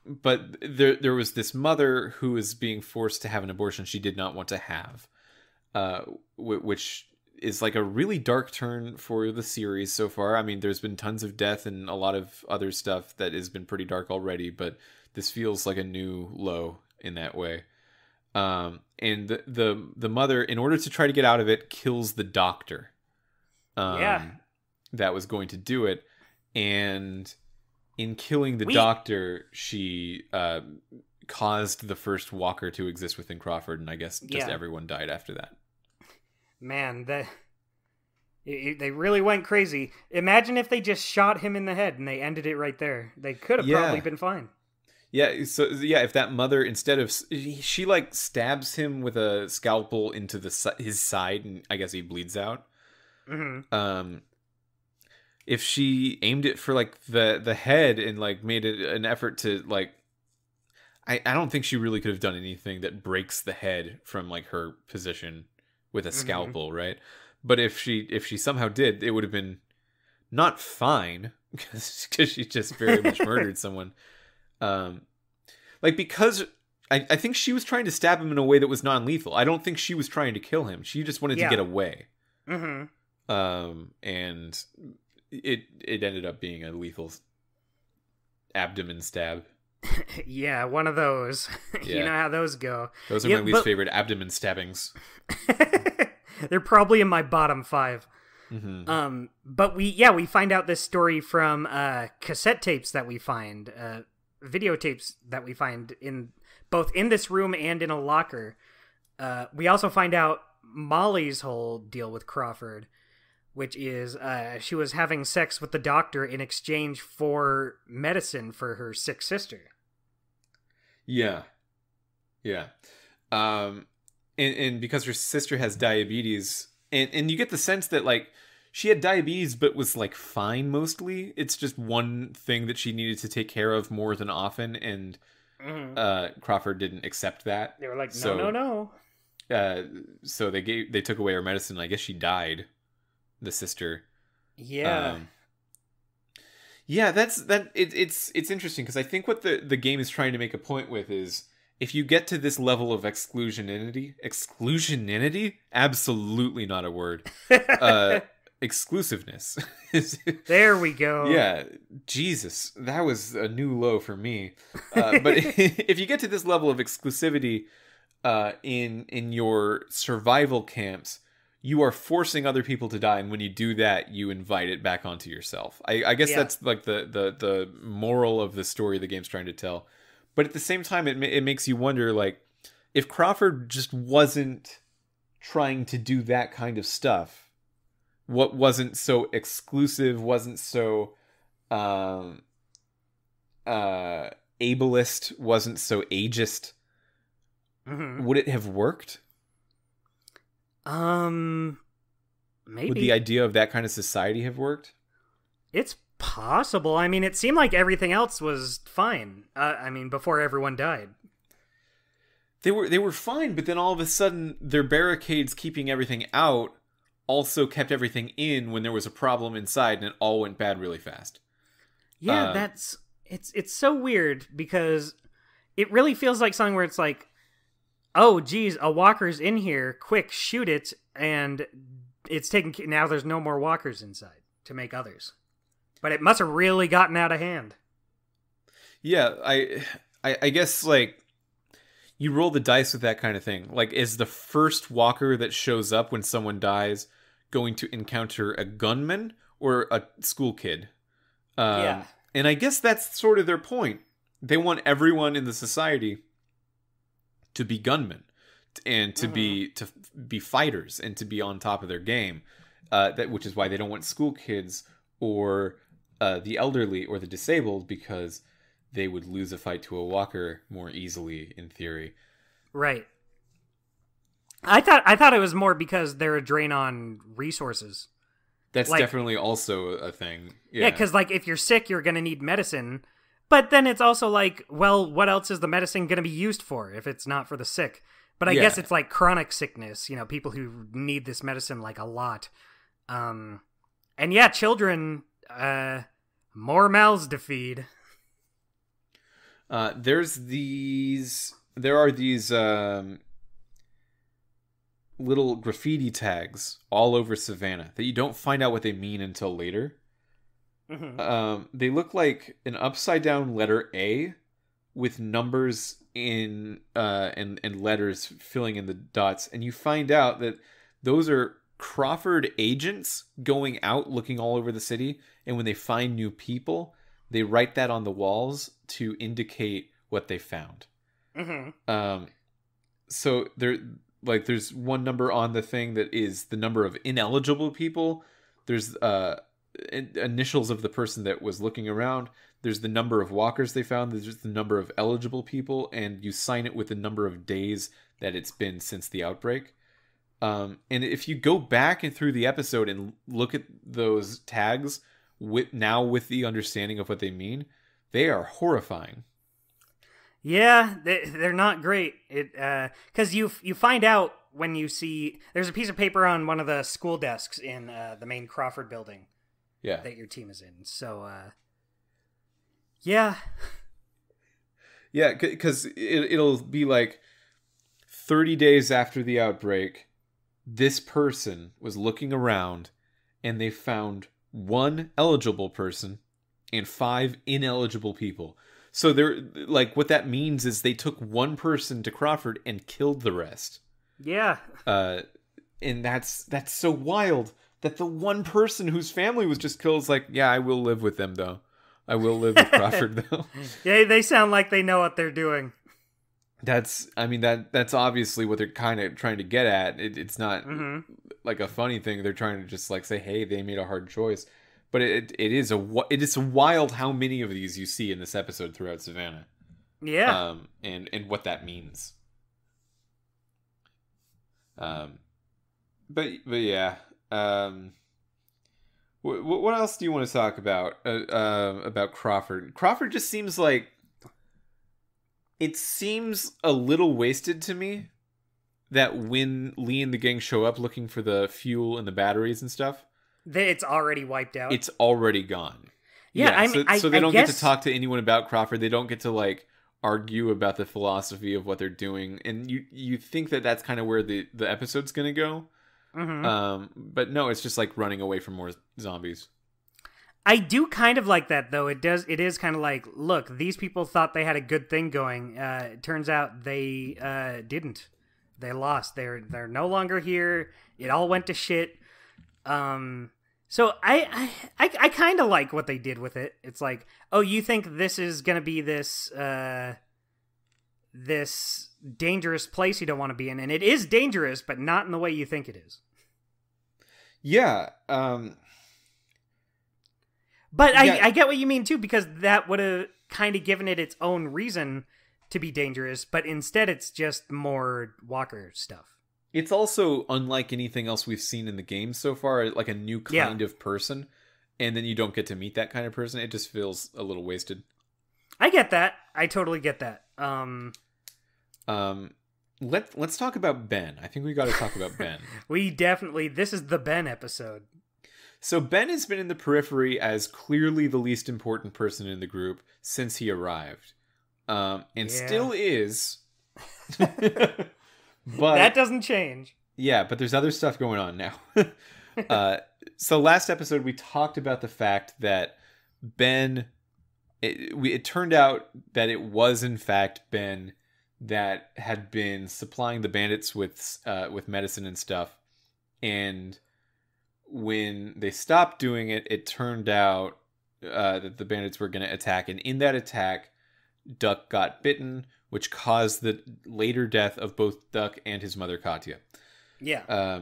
But there was this mother who was being forced to have an abortion she did not want to have, which is like a really dark turn for the series so far. I mean, there's been tons of death and a lot of other stuff that has been pretty dark already, but this feels like a new low in that way. And the mother, in order to try to get out of it, kills the doctor. That was going to do it. And in killing the doctor, she caused the first walker to exist within Crawford, and I guess just everyone died after that. Man, they really went crazy. Imagine if they just shot him in the head and they ended it right there. They could have probably been fine. Yeah, so if that mother, instead of she like stabs him with a scalpel into his side, and I guess he bleeds out. Mm-hmm. If she aimed it for like the head and like made it an effort to like, I don't think she really could have done anything that breaks the head from like her position with a scalpel, right? But if she somehow did, it would have been not fine, because she just very much murdered someone. Like, because I think she was trying to stab him in a way that was non-lethal. I don't think she was trying to kill him. She just wanted to get away. And it ended up being a lethal abdomen stab. Yeah, one of those. Yeah. You know how those go. Those are my least favorite abdomen stabbings. They're probably in my bottom 5. But we find out this story from cassette tapes that we find, videotapes that we find in both in this room and in a locker. We also find out Molly's whole deal with Crawford, which is she was having sex with the doctor in exchange for medicine for her sick sister. Yeah. And because her sister has diabetes, and you get the sense that, like, she had diabetes but was, like, fine mostly. It's just one thing that she needed to take care of more than often, and Crawford didn't accept that. They were like, no. So they took away her medicine. I guess she died, the sister. Yeah. It's interesting, because I think what the game is trying to make a point with is, if you get to this level of exclusionity, absolutely not a word. Exclusiveness. There we go. Yeah, Jesus, that was a new low for me. But if you get to this level of exclusivity in your survival camps, you are forcing other people to die, and when you do that, you invite it back onto yourself. I guess that's like the moral of the story the game's trying to tell. But at the same time, it makes you wonder, like, if Crawford just wasn't trying to do that kind of stuff, what wasn't so exclusive, wasn't so ableist, wasn't so ageist, would it have worked? Maybe. Would the idea of that kind of society have worked? It's possible. I mean, it seemed like everything else was fine. Before everyone died. They were fine, but then all of a sudden, their barricades keeping everything out also kept everything in when there was a problem inside, and it all went bad really fast. Yeah, it's so weird, because it really feels like something where it's like, oh, geez, a walker's in here, quick, shoot it, and it's taken. Now there's no more walkers inside to make others. But it must have really gotten out of hand. Yeah, I guess, like, you roll the dice with that kind of thing. Like, is the first walker that shows up when someone dies going to encounter a gunman or a school kid? And I guess that's sort of their point. They want everyone in the society to be gunmen and to be fighters and to be on top of their game. Which is why they don't want school kids or the elderly or the disabled, because they would lose a fight to a walker more easily, in theory. Right. I thought it was more because they're a drain on resources. That's definitely also a thing. Yeah, because, like, if you're sick, you're going to need medicine. But then it's also like, well, what else is the medicine going to be used for if it's not for the sick? But I guess it's like chronic sickness, people who need this medicine, like, a lot. And yeah, children, more mouths to feed. There are these little graffiti tags all over Savannah that you don't find out what they mean until later. They look like an upside down letter A with numbers in and letters filling in the dots, and you find out that those are Crawford agents going out looking all over the city, and when they find new people, they write that on the walls to indicate what they found. So there's one number on the thing that is the number of ineligible people. There's initials of the person that was looking around. There's the number of walkers they found. There's the number of eligible people, and you sign it with the number of days that it's been since the outbreak. And if you go back and through the episode and look at those tags with the understanding of what they mean, they are horrifying. Yeah, they're not great. Because you find out when you see there's a piece of paper on one of the school desks in the main Crawford building. Yeah. that your team is in. So, yeah. Yeah, because it'll be like 30 days after the outbreak, this person was looking around and they found 1 eligible person and 5 ineligible people. So they're like, what that means is they took 1 person to Crawford and killed the rest. Yeah. And that's so wild that the 1 person whose family was just killed is like, yeah, I will live with them though. I will live with Crawford though. Yeah, they sound like they know what they're doing. That's obviously what they're kind of trying to get at. It's not like a funny thing. They're trying to just like say, hey, they made a hard choice. But it is wild how many of these you see in this episode throughout Savannah. Yeah. And what that means. But yeah. What else do you want to talk about Crawford? Crawford just seems like, it seems a little wasted to me that when Lee and the gang show up looking for the fuel and the batteries and stuff, it's already wiped out. It's already gone. Yeah, I mean, so they don't get to talk to anyone about Crawford. They don't get to like argue about the philosophy of what they're doing, and you think that that's kind of where the episode's gonna go. But no, it's just like running away from more zombies. I do kind of like that, though. It is kind of like, look, these people thought they had a good thing going. It turns out they didn't. They lost. They're no longer here. It all went to shit. So I kind of like what they did with it. It's like, oh, you think this is gonna be this this dangerous place you don't want to be in, and it is dangerous, but not in the way you think it is. Yeah. But yeah. I get what you mean, too, because that would have kind of given it its own reason to be dangerous, but instead it's just more Walker stuff. It's also unlike anything else we've seen in the game so far, like a new kind of person, and then you don't get to meet that kind of person. It just feels a little wasted. I get that. I totally get that. Let's talk about Ben. I think we got to talk about Ben. This is the Ben episode. So Ben has been in the periphery as clearly the least important person in the group since he arrived. And still is. But that doesn't change. Yeah, but there's other stuff going on now. So last episode we talked about the fact that Ben, it turned out that it was in fact Ben that had been supplying the bandits with medicine and stuff, and when they stopped doing it, it turned out that the bandits were going to attack, and in that attack, Duck got bitten, which caused the later death of both Duck and his mother, Katya. Yeah.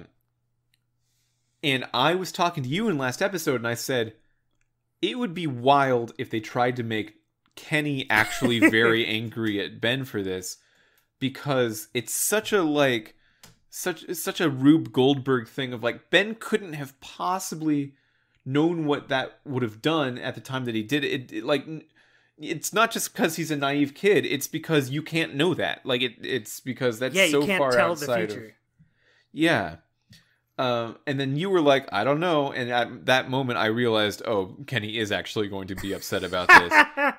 And I was talking to you in last episode, and I said, it would be wild if they tried to make Kenny actually very angry at Ben for this, because it's such a Rube Goldberg thing of like, Ben couldn't have possibly known what that would have done at the time that he did it. It's not just because he's a naive kid. It's because you can't know that. Like it's because that's so far outside of. Yeah. And then you were like, I don't know. And at that moment, I realized, oh, Kenny is actually going to be upset about this.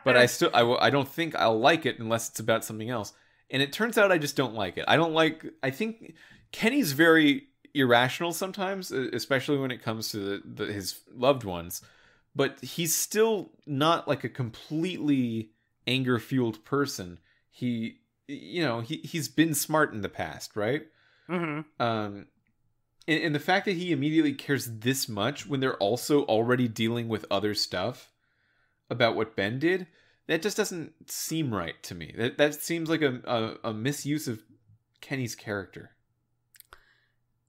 But I don't think I'll like it unless it's about something else. And it turns out I just don't like it. I think Kenny's very irrational sometimes, especially when it comes to his loved ones. But he's still not like a completely anger-fueled person. He's been smart in the past, right? Mm-hmm. And the fact that he immediately cares this much when they're also already dealing with other stuff about what Ben did, that just doesn't seem right to me. That seems like a misuse of Kenny's character.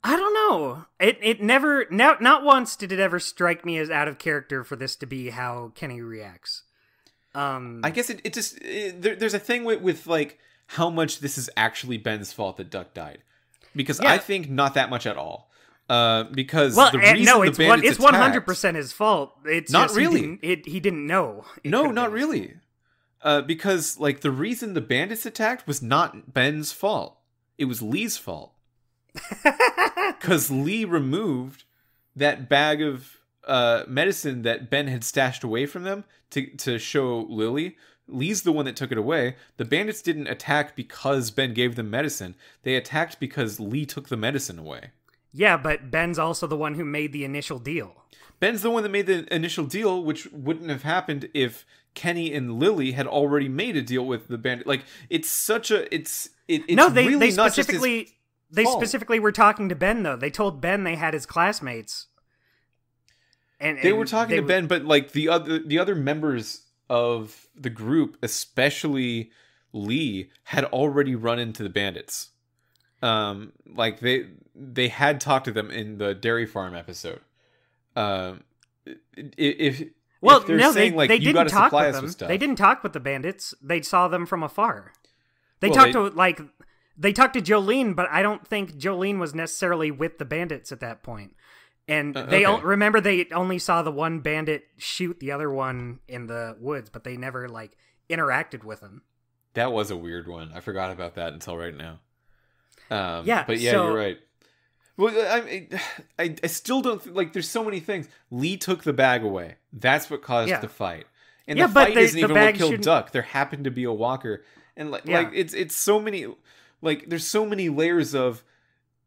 I don't know. It never, not once did it ever strike me as out of character for this to be how Kenny reacts. I guess there's a thing with like how much this is actually Ben's fault that Duck died. Because I think not that much at all. Because the reason the bandits it's 100% his fault. It's not just really. He didn't know. No, not really. Because like the reason the bandits attacked was not Ben's fault. It was Lee's fault. Because Lee removed that bag of medicine that Ben had stashed away from them to show Lily. Lee's the one that took it away. The bandits didn't attack because Ben gave them medicine. They attacked because Lee took the medicine away. Yeah, but Ben's also the one who made the initial deal. Ben's the one that made the initial deal, which wouldn't have happened if Kenny and Lily had already made a deal with the bandit. Like, it's such a... It's no, they really specifically... not just they specifically were talking to Ben, though. They told Ben they had his classmates. And they were talking to Ben, but like the other members of the group, especially Lee, had already run into the bandits. Like they had talked to them in the dairy farm episode. If they're saying, like, they you didn't talk with us them. with stuff. They didn't talk with the bandits. They saw them from afar. They Well, talked to Jolene, but I don't think Jolene was necessarily with the bandits at that point. And remember, they only saw the one bandit shoot the other one in the woods, but they never like interacted with him. That was a weird one. I forgot about that until right now. But yeah, so, you're right. Well, I still don't like. There's so many things. Lee took the bag away. That's what caused the fight. And the fight isn't even what killed Duck. There happened to be a walker, and like it's so many. Like, there's so many layers of.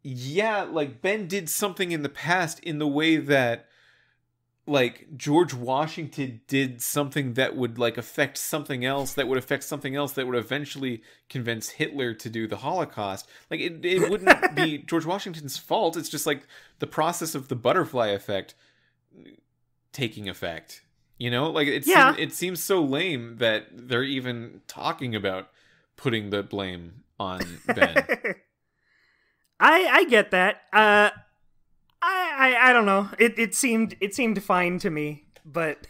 Yeah, like, Ben did something in the past in the way that, like, George Washington did something that would, like, affect something else, that would affect something else, that would eventually convince Hitler to do the Holocaust. Like, it wouldn't be George Washington's fault. It's just, like, the process of the butterfly effect taking effect. You know? Like, it seems so lame that they're even talking about putting the blame on Ben. I get that. I don't know. It seemed fine to me, but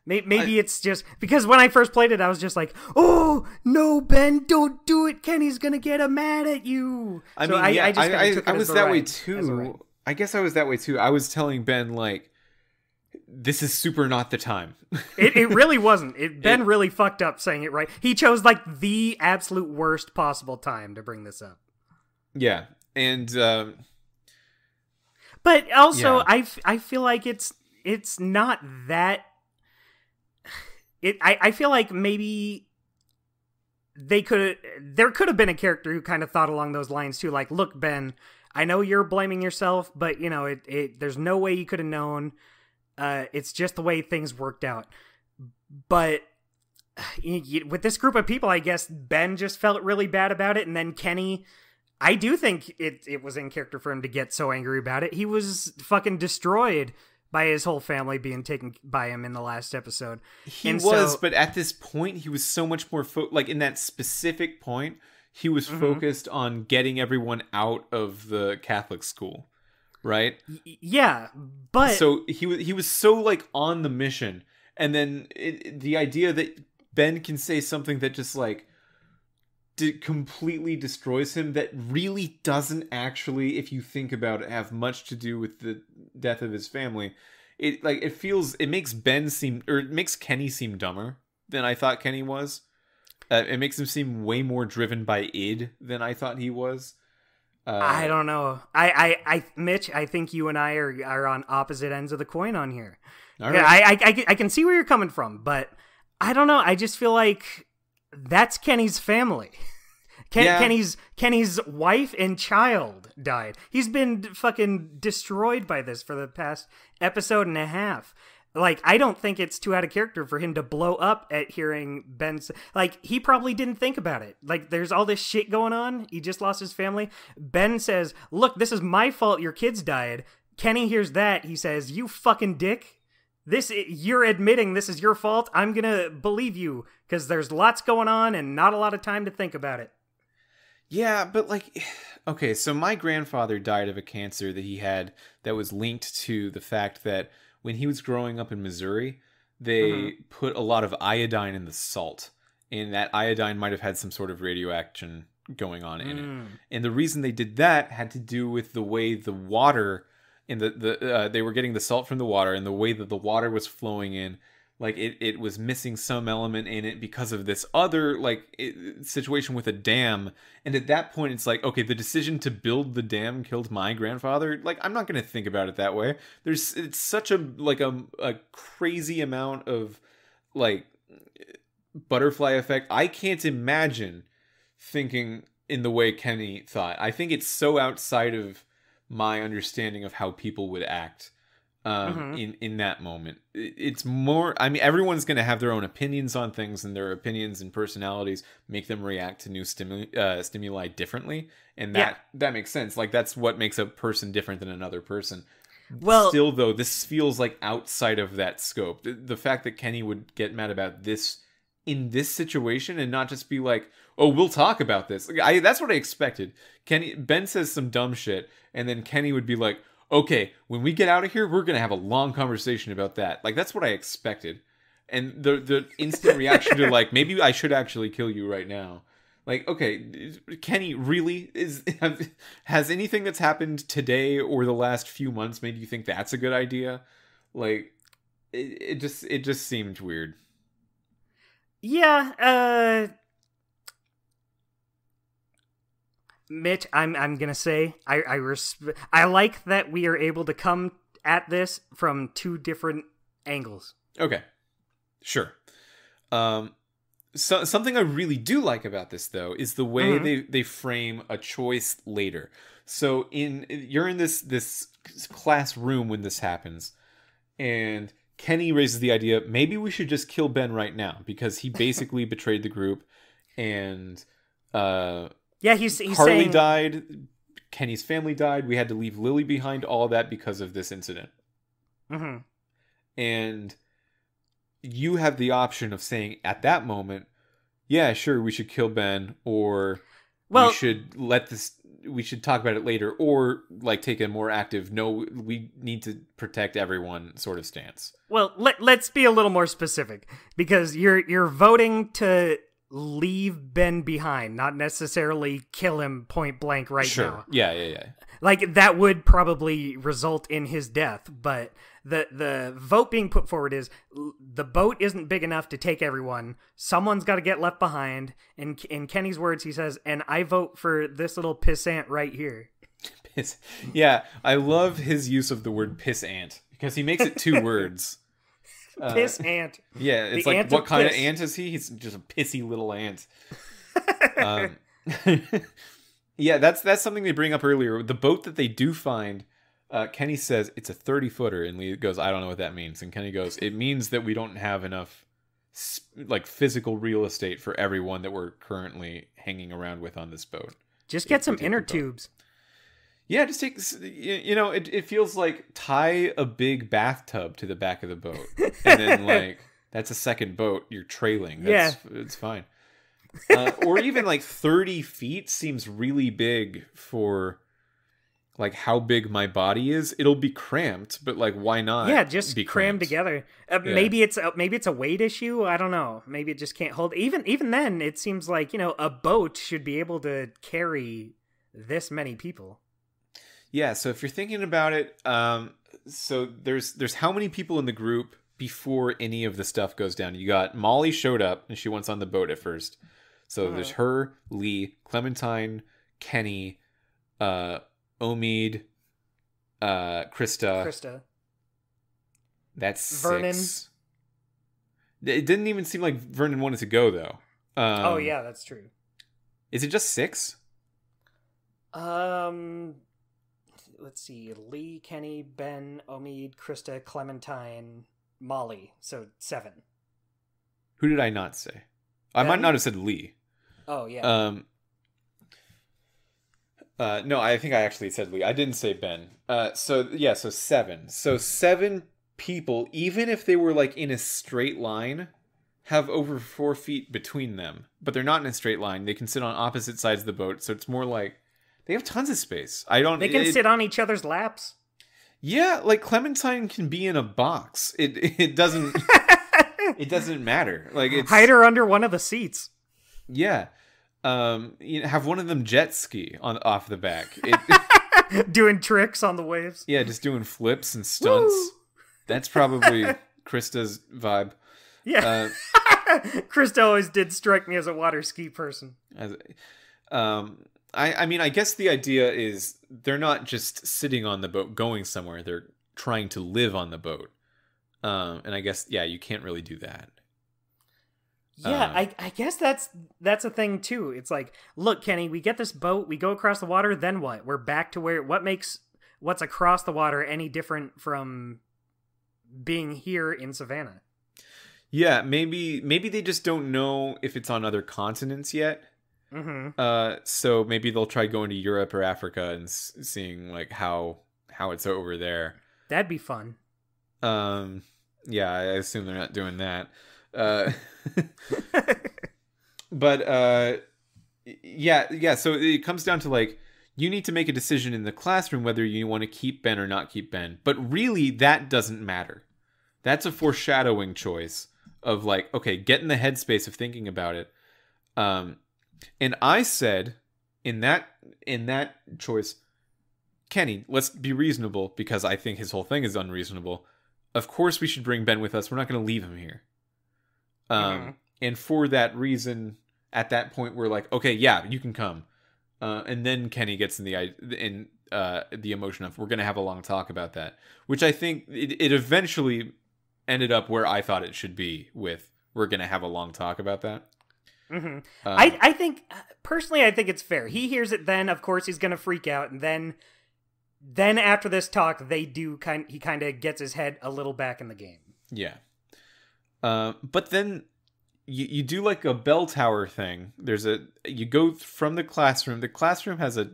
maybe it's just because when I first played it, I was just like, "Oh no, Ben, don't do it! Kenny's gonna get mad at you." I was that way too. I guess I was that way too. I was telling Ben, like, this is super not the time. It really wasn't. Ben really fucked up saying it right. He chose like the absolute worst possible time to bring this up. Yeah, and but also I feel like it's not that. I feel like maybe there could have been a character who kind of thought along those lines too. Like, look, Ben, I know you're blaming yourself, but you know there's no way you could have known. It's just the way things worked out. But with this group of people, I guess Ben just felt really bad about it, and then Kenny. I do think it was in character for him to get so angry about it. He was fucking destroyed by his whole family being taken by him in the last episode. But at this point, he was so much more like in that specific point, he was focused on getting everyone out of the Catholic school, right? Yeah, but so he was so like on the mission, and then the idea that Ben can say something that just like. Completely destroys him that really doesn't actually, if you think about it, have much to do with the death of his family. It makes Ben seem, or it makes Kenny seem dumber than I thought Kenny was. It makes him seem way more driven by id than I thought he was. I don't know. Mitch, I think you and I are on opposite ends of the coin on here. All right. I can see where you're coming from, but I don't know. I just feel like that's Kenny's family. Kenny's wife and child died. He's been fucking destroyed by this for the past episode and a half. Like, I don't think it's too out of character for him to blow up at hearing Ben's... Like, he probably didn't think about it. Like, there's all this shit going on. He just lost his family. Ben says, look, this is my fault your kids died. Kenny hears that. He says, you fucking dick. You're admitting this is your fault. I'm gonna believe you because there's lots going on and not a lot of time to think about it. Yeah, but like, okay, so my grandfather died of a cancer that he had that was linked to the fact that when he was growing up in Missouri, they put a lot of iodine in the salt, and that iodine might have had some sort of radioaction going on in it. And the reason they did that had to do with the way the water. And they were getting the salt from the water, and the way that the water was flowing in like it was missing some element in it because of this other situation with a dam. And at that point it's like, okay, the decision to build the dam killed my grandfather. Like, I'm not going to think about it that way. It's such a crazy amount of like butterfly effect. I can't imagine thinking in the way Kenny thought. I think it's so outside of my understanding of how people would act in that moment. It's more, I mean, everyone's going to have their own opinions on things, and their opinions and personalities make them react to new stimuli differently. And that makes sense. Like, that's what makes a person different than another person. Well, still though, this feels like outside of that scope. The fact that Kenny would get mad about this in this situation and not just be like, oh, we'll talk about this. That's what I expected. Ben says some dumb shit, and then Kenny would be like, okay, when we get out of here, we're going to have a long conversation about that. Like, that's what I expected. And the instant reaction to, like, maybe I should actually kill you right now. Like, okay, Kenny, really? Has anything that's happened today or the last few months made you think that's a good idea? Like, it just seemed weird. Yeah, Mitch, I'm gonna say I like that we are able to come at this from two different angles. Okay, sure. So something I really do like about this though is the way they frame a choice later. So you're in this classroom when this happens, and Kenny raises the idea, maybe we should just kill Ben right now because he basically betrayed the group, and he's Harley saying... died, Kenny's family died, we had to leave Lily behind, all of that because of this incident. Mm-hmm. And you have the option of saying at that moment, yeah, sure, we should kill Ben, or we should talk about it later, or like take a more active, no, we need to protect everyone sort of stance. Well, let's be a little more specific, because you're voting to leave Ben behind, not necessarily kill him point blank now. Sure. Yeah. Like, that would probably result in his death, but the vote being put forward is the boat isn't big enough to take everyone. Someone's got to get left behind. And in Kenny's words, he says, and I vote for this little pissant right here. Yeah, I love his use of the word pissant, because he makes it two words. Piss ant. Yeah, it's like, what kind of ant is he? He's just a pissy little ant. Yeah, that's something they bring up earlier. The boat that they do find, Kenny says it's a 30-footer, and Lee goes, I don't know what that means. And Kenny goes, it means that we don't have enough like physical real estate for everyone that we're currently hanging around with on this boat. Just get some inner tubes. Yeah, just take, it feels like tie a big bathtub to the back of the boat. And then, like, that's a second boat you're trailing. It's fine. Or even, like, 30 feet seems really big for, like, how big my body is. It'll be cramped, but, like, why not? Yeah, just be crammed together. Maybe it's a weight issue. I don't know. Maybe it just can't hold. Even then, it seems like, a boat should be able to carry this many people. Yeah, so if you're thinking about it, so there's how many people in the group before any of the stuff goes down? You got Molly showed up, and she wants on the boat at first. So there's her, Lee, Clementine, Kenny, Omid, Krista. That's Vernon. 6. It didn't even seem like Vernon wanted to go, though. Oh, yeah, that's true. Is it just 6? Let's see, Lee, Kenny, Ben, Omid, Krista, Clementine, Molly. So 7. Who did I not say? Ben? I might not have said Lee. Oh, yeah. No, I think I actually said Lee. I didn't say Ben. So 7. So 7 people, even if they were like in a straight line, have over 4 feet between them. But they're not in a straight line. They can sit on opposite sides of the boat. So it's more like they have tons of space. They can sit on each other's laps. Yeah, like Clementine can be in a box. It doesn't it doesn't matter. Like, it's hide her under one of the seats. Yeah. Have one of them jet ski off the back. Doing tricks on the waves. Yeah, just doing flips and stunts. Woo! That's probably Krista's vibe. Yeah. Krista always did strike me as a water ski person. I mean, I guess the idea is they're not just sitting on the boat going somewhere. They're trying to live on the boat. And I guess, yeah, you can't really do that. Yeah, I guess that's a thing too. It's like, look, Kenny, we get this boat, we go across the water, then what? We're back to what makes what's across the water any different from being here in Savannah? Yeah, maybe they just don't know if it's on other continents yet. Mm-hmm. So maybe they'll try going to Europe or Africa and seeing like how it's over there. That'd be fun. Yeah, I assume they're not doing that. But yeah. So it comes down to like you need to make a decision in the classroom whether you want to keep Ben or not keep Ben. But really, that doesn't matter. That's a foreshadowing choice of like, okay, get in the headspace of thinking about it. And I said in that choice, Kenny, let's be reasonable because I think his whole thing is unreasonable. Of course, we should bring Ben with us. We're not going to leave him here. And for that reason, at that point, we're like, okay, yeah, you can come. And then Kenny gets in the emotion of we're going to have a long talk about that, which I think it eventually ended up where I thought it should be with we're going to have a long talk about that. Mm-hmm. I think personally, I think it's fair. He hears it, then of course he's going to freak out, and then after this talk, he kind of gets his head a little back in the game. Yeah. But then you do like a bell tower thing. You go from the classroom. The classroom has a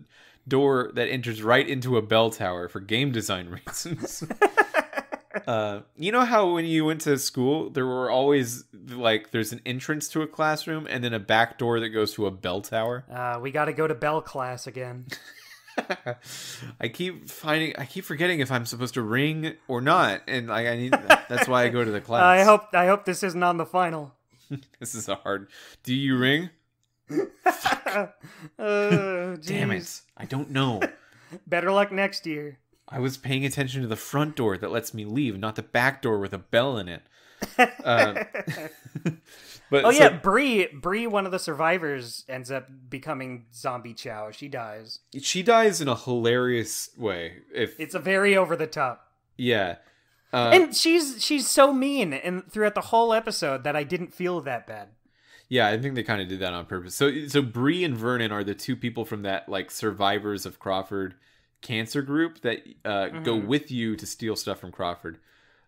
door that enters right into a bell tower for game design reasons. You know how when you went to school, there were always like there's an entrance to a classroom and then a back door that goes to a bell tower. We got to go to bell class again. I keep forgetting if I'm supposed to ring or not, and I need. That's why I go to the class. I hope this isn't on the final. This is hard. Do you ring? Damn it! I don't know. Better luck next year. I was paying attention to the front door that lets me leave, not the back door with a bell in it. But Bree, one of the survivors, ends up becoming zombie Chow. She dies. She dies in a hilarious way. It's a very over the top. Yeah, and she's so mean, and throughout the whole episode that I didn't feel that bad. Yeah, I think they kind of did that on purpose. So Bree and Vernon are the two people from that like survivors of Crawford cancer group that go with you to steal stuff from Crawford.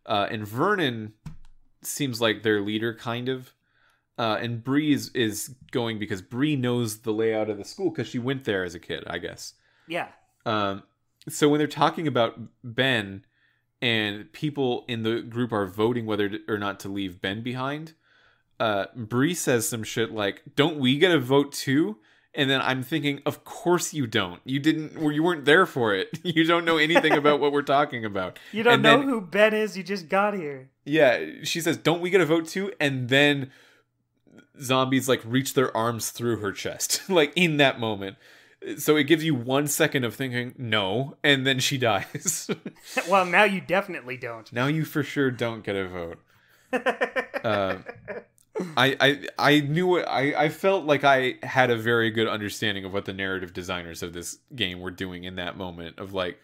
And Vernon seems like their leader, kind of. And Bree is going because Bree knows the layout of the school because she went there as a kid, I guess. Yeah. So when they're talking about Ben and people in the group are voting whether or not to leave Ben behind, Bree says some shit like, "Don't we get a vote too?" And then I'm thinking, of course you don't. You weren't there for it. You don't know anything about what we're talking about. You don't know who Ben is. You just got here. Yeah, she says, "Don't we get a vote too?" And then zombies like reach their arms through her chest, like in that moment. So it gives you 1 second of thinking, no, and then she dies. Well, now you definitely don't. Now you for sure don't get a vote. I knew it. I felt like I had a very good understanding of what the narrative designers of this game were doing in that moment of like,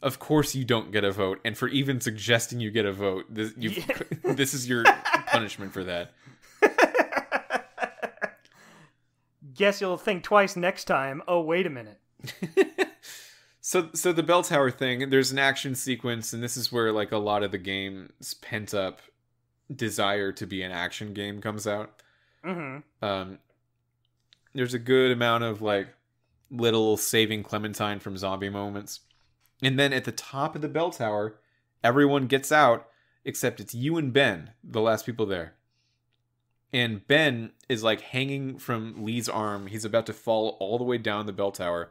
of course you don't get a vote, and for even suggesting you get a vote, this is your punishment for that. Guess you'll think twice next time. Oh, wait a minute. So the bell tower thing, there's an action sequence, and this is where like a lot of the game's pent up desire to be an action game comes out. Mm-hmm. There's a good amount of like little saving Clementine from zombie moments, and then at the top of the bell tower, everyone gets out except it's you and Ben, the last people there. And Ben is like hanging from Lee's arm. He's about to fall all the way down the bell tower,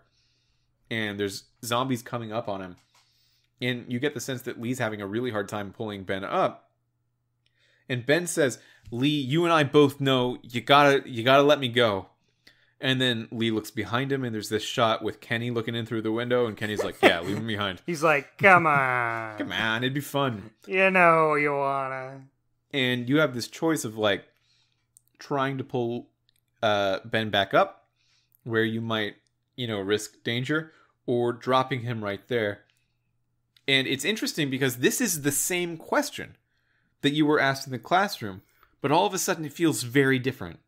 and there's zombies coming up on him, and you get the sense that Lee's having a really hard time pulling Ben up. And Ben says, "Lee, you and I both know you gotta let me go." And then Lee looks behind him, and there's this shot with Kenny looking in through the window, and Kenny's like, "Yeah, leave him behind." He's like, "Come on, come on, it'd be fun." You know you wanna. And you have this choice of like trying to pull Ben back up, where you might, risk danger, or dropping him right there. And it's interesting because this is the same question that you were asked in the classroom, but all of a sudden it feels very different.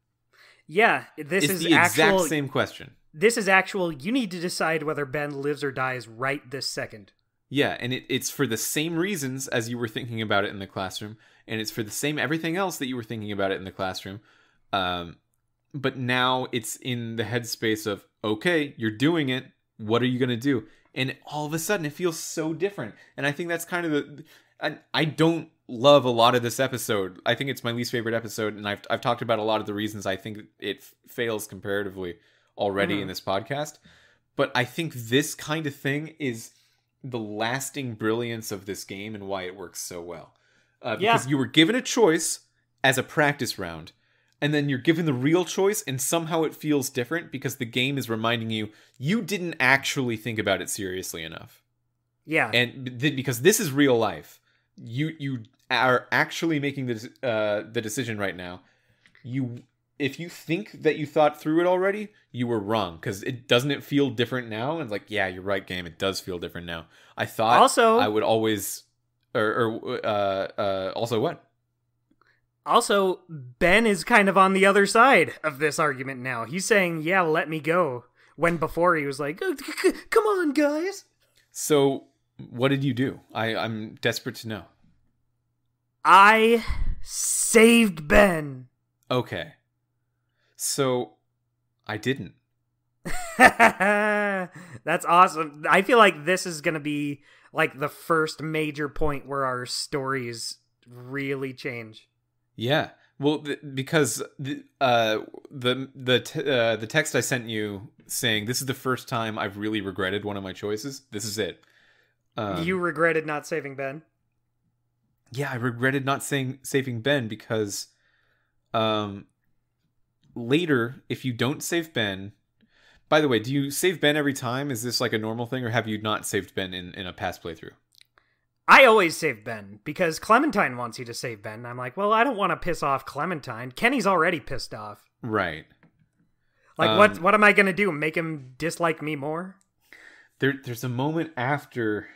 Yeah, it's the exact same question. This is actual, you need to decide whether Ben lives or dies right this second. Yeah, and it's for the same reasons as you were thinking about it in the classroom, and it's for the same everything else that you were thinking about it in the classroom. But now it's in the headspace of, okay, you're doing it, what are you going to do? And all of a sudden it feels so different. And I think that's kind of I don't love a lot of this episode. I think it's my least favorite episode, and I've talked about a lot of the reasons I think it fails comparatively already in this podcast. But I think this kind of thing is the lasting brilliance of this game and why it works so well. Because you were given a choice as a practice round, and then you're given the real choice, and somehow it feels different because the game is reminding you didn't actually think about it seriously enough. Yeah. And because this is real life. You are actually making the decision right now. If you think that you thought through it already, you were wrong, because doesn't feel different now? And like, yeah, you're right, game. It does feel different now. I thought also I would always, also what? Also, Ben is kind of on the other side of this argument now. He's saying, yeah, let me go. When before he was like, come on, guys. So, what did you do? I'm desperate to know. I saved Ben. Okay. So, I didn't. That's awesome. I feel like this is going to be like the first major point where our stories really change. Yeah, well, because the text I sent you saying this is the first time I've really regretted one of my choices. This is it. You regretted not saving Ben? Yeah, I regretted not saving Ben because later, if you don't save Ben... By the way, do you save Ben every time? Is this like a normal thing, or have you not saved Ben in a past playthrough? I always save Ben, because Clementine wants you to save Ben. I'm like, well, I don't want to piss off Clementine. Kenny's already pissed off. Right. Like, what am I going to do? Make him dislike me more? There's a moment after...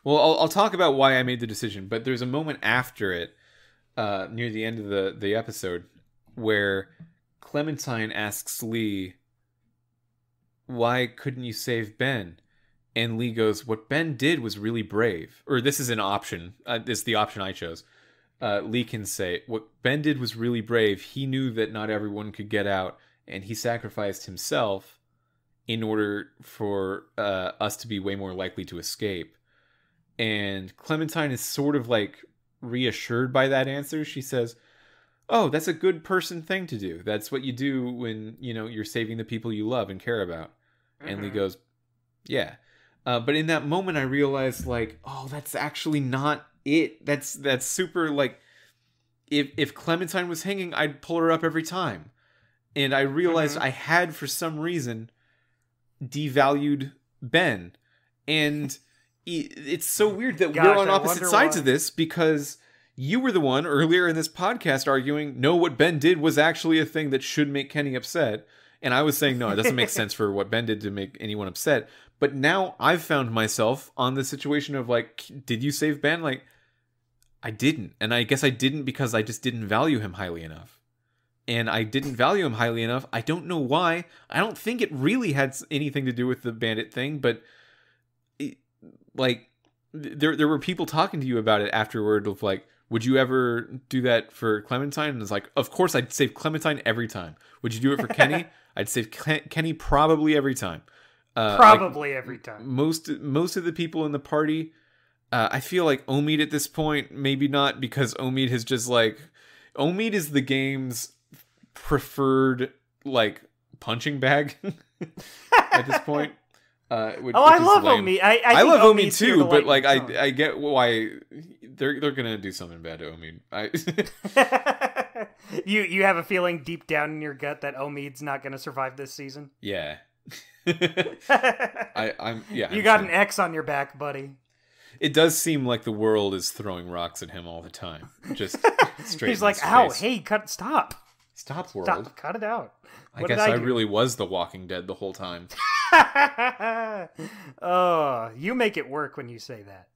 Well, I'll talk about why I made the decision, but there's a moment after it, near the end of the episode, where Clementine asks Lee, why couldn't you save Ben? And Lee goes, what Ben did was really brave. Or this is an option. This is the option I chose. Lee can say, what Ben did was really brave. He knew that not everyone could get out, and he sacrificed himself in order for us to be way more likely to escape. And Clementine is sort of like reassured by that answer. She says, oh, that's a good person thing to do. That's what you do when, you're saving the people you love and care about. Mm-hmm. And Lee goes, yeah. But in that moment, I realized, like, oh, that's actually not it. That's super, like, if Clementine was hanging, I'd pull her up every time. And I realized I had, for some reason, devalued Ben. And it's so weird that we're on opposite sides of this, because you were the one earlier in this podcast arguing, no, what Ben did was actually a thing that should make Kenny upset. And I was saying, no, it doesn't make sense for what Ben did to make anyone upset. But now I've found myself on the situation of like, did you save Ben? Like, I didn't. And I guess I didn't because I just didn't value him highly enough. And I didn't value him highly enough. I don't know why. I don't think it really had anything to do with the bandit thing, but there were people talking to you about it afterward of like, would you ever do that for Clementine? And it's like, of course I'd save Clementine every time. Would you do it for Kenny? I'd save Kenny probably every time. Every time. Most of the people in the party, I feel like Omid at this point, maybe not, because Omid has just like... Omid is the game's preferred, like, punching bag at this point. I love Omid. I love Omid too, but like I get why they're gonna do something bad to Omid. You have a feeling deep down in your gut that Omid's not gonna survive this season? Yeah. You got an X on your back, buddy. It does seem like the world is throwing rocks at him all the time. Just straight. He's like, "Ow, hey, stop, world, stop, cut it out." I guess I really was the Walking Dead the whole time. Oh, you make it work when you say that.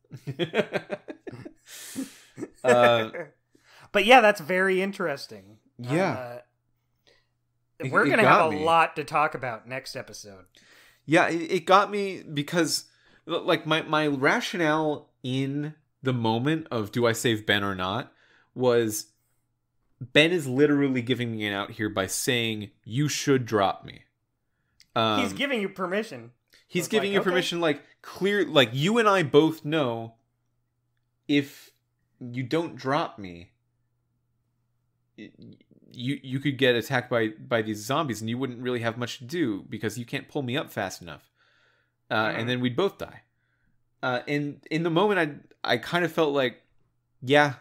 But yeah, that's very interesting. Yeah. We're going to have a lot to talk about next episode. Yeah, it got me because, like, my rationale in the moment of do I save Ben or not was Ben is literally giving me an out here by saying you should drop me. He's giving you permission. He's giving you permission, like, clear, like, you and I both know if you don't drop me, you could get attacked by these zombies and you wouldn't really have much to do because you can't pull me up fast enough. And then we'd both die. And in the moment, I kind of felt like, yeah,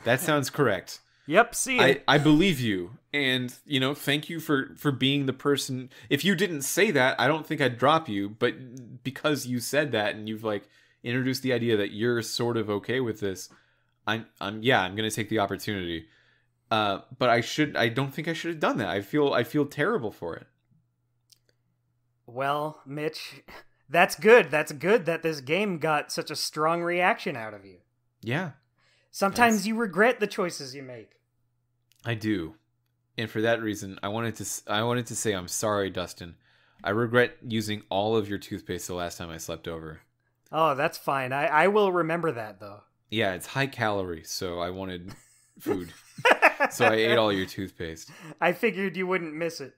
that sounds correct. Yep, see it. I believe you. And, you know, thank you for being the person. If you didn't say that, I don't think I'd drop you. But because you said that and you've, like, introduced the idea that you're sort of okay with this, I'm going to take the opportunity. But I don't think I should have done that. I feel terrible for it. Well, Mitch, that's good. That's good that this game got such a strong reaction out of you. Yeah. Sometimes you regret the choices you make. I do. And for that reason, I wanted to say I'm sorry, Dustin. I regret using all of your toothpaste the last time I slept over. Oh, that's fine. I will remember that, though. Yeah, it's high calorie, so I wanted food. So I ate all your toothpaste. I figured you wouldn't miss it.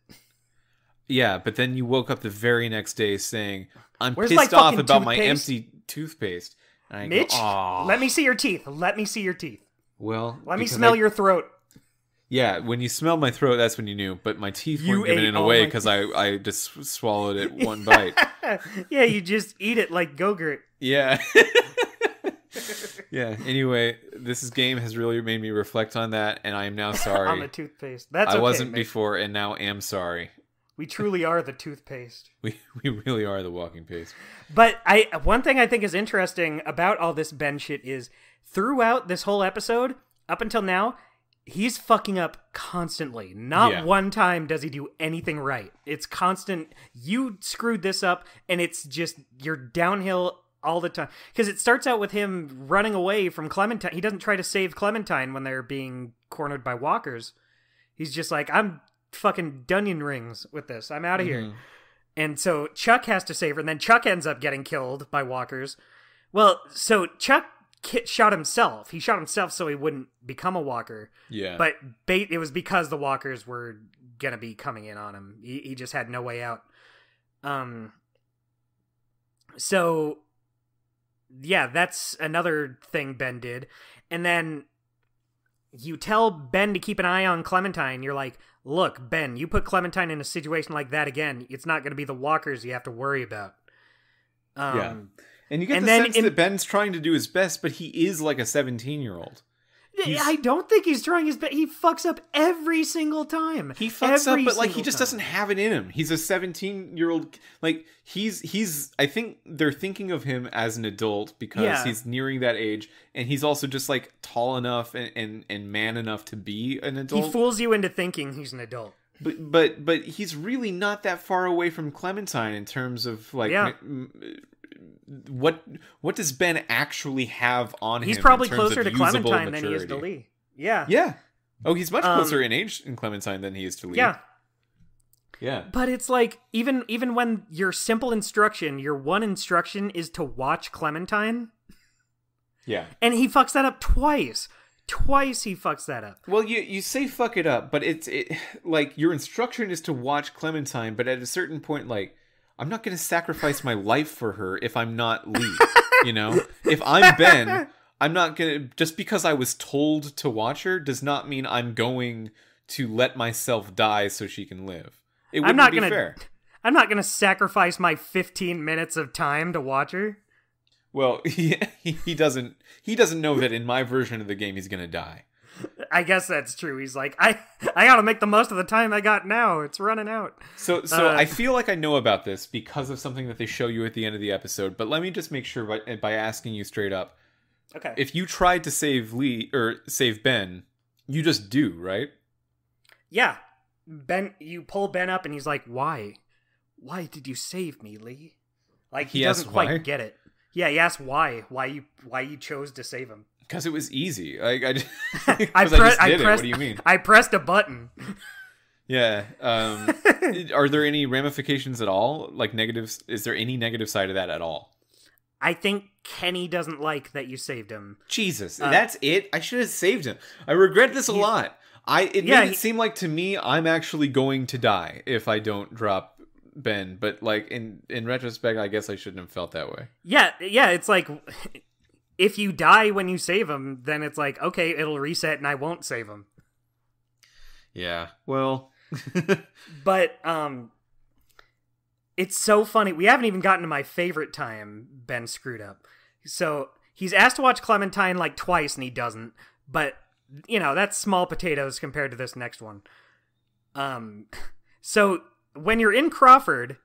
Yeah, but then you woke up the very next day saying, I'm Where's pissed off about toothpaste? my empty toothpaste. And I Mitch, go, let me see your teeth. Let me see your teeth. Well, let me smell your throat. Yeah, when you smelled my throat, that's when you knew. But my teeth weren't giving it away because I just swallowed it one bite. Yeah, you just eat it like Go-Gurt. Yeah. Yeah, anyway, this game has really made me reflect on that, and I am now sorry. On the toothpaste. That's okay, I wasn't Mitch. before, and now am sorry. We truly are the toothpaste. We really are the walking paste. But one thing I think is interesting about all this Ben shit is throughout this whole episode, up until now, he's fucking up constantly. Not one time does he do anything right. It's constant, you screwed this up, and it's just, you're downhill all the time. Because it starts out with him running away from Clementine. He doesn't try to save Clementine when they're being cornered by walkers. He's just like, I'm fucking Dunyan rings with this. I'm out of here. And so Chuck has to save her, and then Chuck ends up getting killed by walkers. Well, so Chuck shot himself. He shot himself so he wouldn't become a walker. Yeah. But it was because the walkers were going to be coming in on him. He just had no way out. So, yeah, that's another thing Ben did. And then you tell Ben to keep an eye on Clementine. You're like, look, Ben, you put Clementine in a situation like that again, it's not going to be the walkers you have to worry about. Yeah. And you get the sense that Ben's trying to do his best, but he is like a 17-year-old. I don't think he's trying his best. He fucks up every single time. He fucks up, but like he just doesn't have it in him. He's a 17-year-old. Like he's. I think they're thinking of him as an adult because he's nearing that age, and he's also just like tall enough and man enough to be an adult. He fools you into thinking he's an adult. But he's really not that far away from Clementine in terms of like. Yeah. What does Ben actually have on him? He's probably closer to Clementine than he is to Lee. Yeah. Yeah. Oh, he's much closer in age in Clementine than he is to Lee. Yeah. Yeah. But it's like, even when your simple instruction, your one instruction is to watch Clementine. Yeah. And he fucks that up twice. Twice he fucks that up. Well, you say fuck it up, but it's like your instruction is to watch Clementine, but at a certain point, like, I'm not going to sacrifice my life for her if I'm not Lee, you know? If I'm Ben, I'm not going to... Just because I was told to watch her does not mean I'm going to let myself die so she can live. It wouldn't be fair. I'm not going to sacrifice my 15 minutes of time to watch her. Well, he doesn't know that in my version of the game he's going to die. I guess that's true. He's like, I gotta make the most of the time I got now. It's running out. So I feel like I know about this because of something that they show you at the end of the episode. But let me just make sure by asking you straight up. Okay. If you tried to save Lee or save Ben, you just do, right? Yeah. Ben, you pull Ben up and he's like, why? Why did you save me, Lee? Like, he doesn't quite get it. Yeah, he asks why you chose to save him. Because it was easy. Like, I just did it. What do you mean? I pressed a button. Yeah. Are there any ramifications at all? Like negatives? Is there any negative side of that at all? I think Kenny doesn't like that you saved him. Jesus, that's it? I should have saved him. I regret this a lot. It made it seem like to me I'm actually going to die if I don't drop Ben. But like in retrospect, I guess I shouldn't have felt that way. Yeah. It's like if you die when you save him, then it's like, okay, it'll reset and I won't save him. Yeah. Well. But it's so funny. We haven't even gotten to my favorite time Ben screwed up. So he's asked to watch Clementine like twice and he doesn't. But, you know, that's small potatoes compared to this next one. So when you're in Crawford,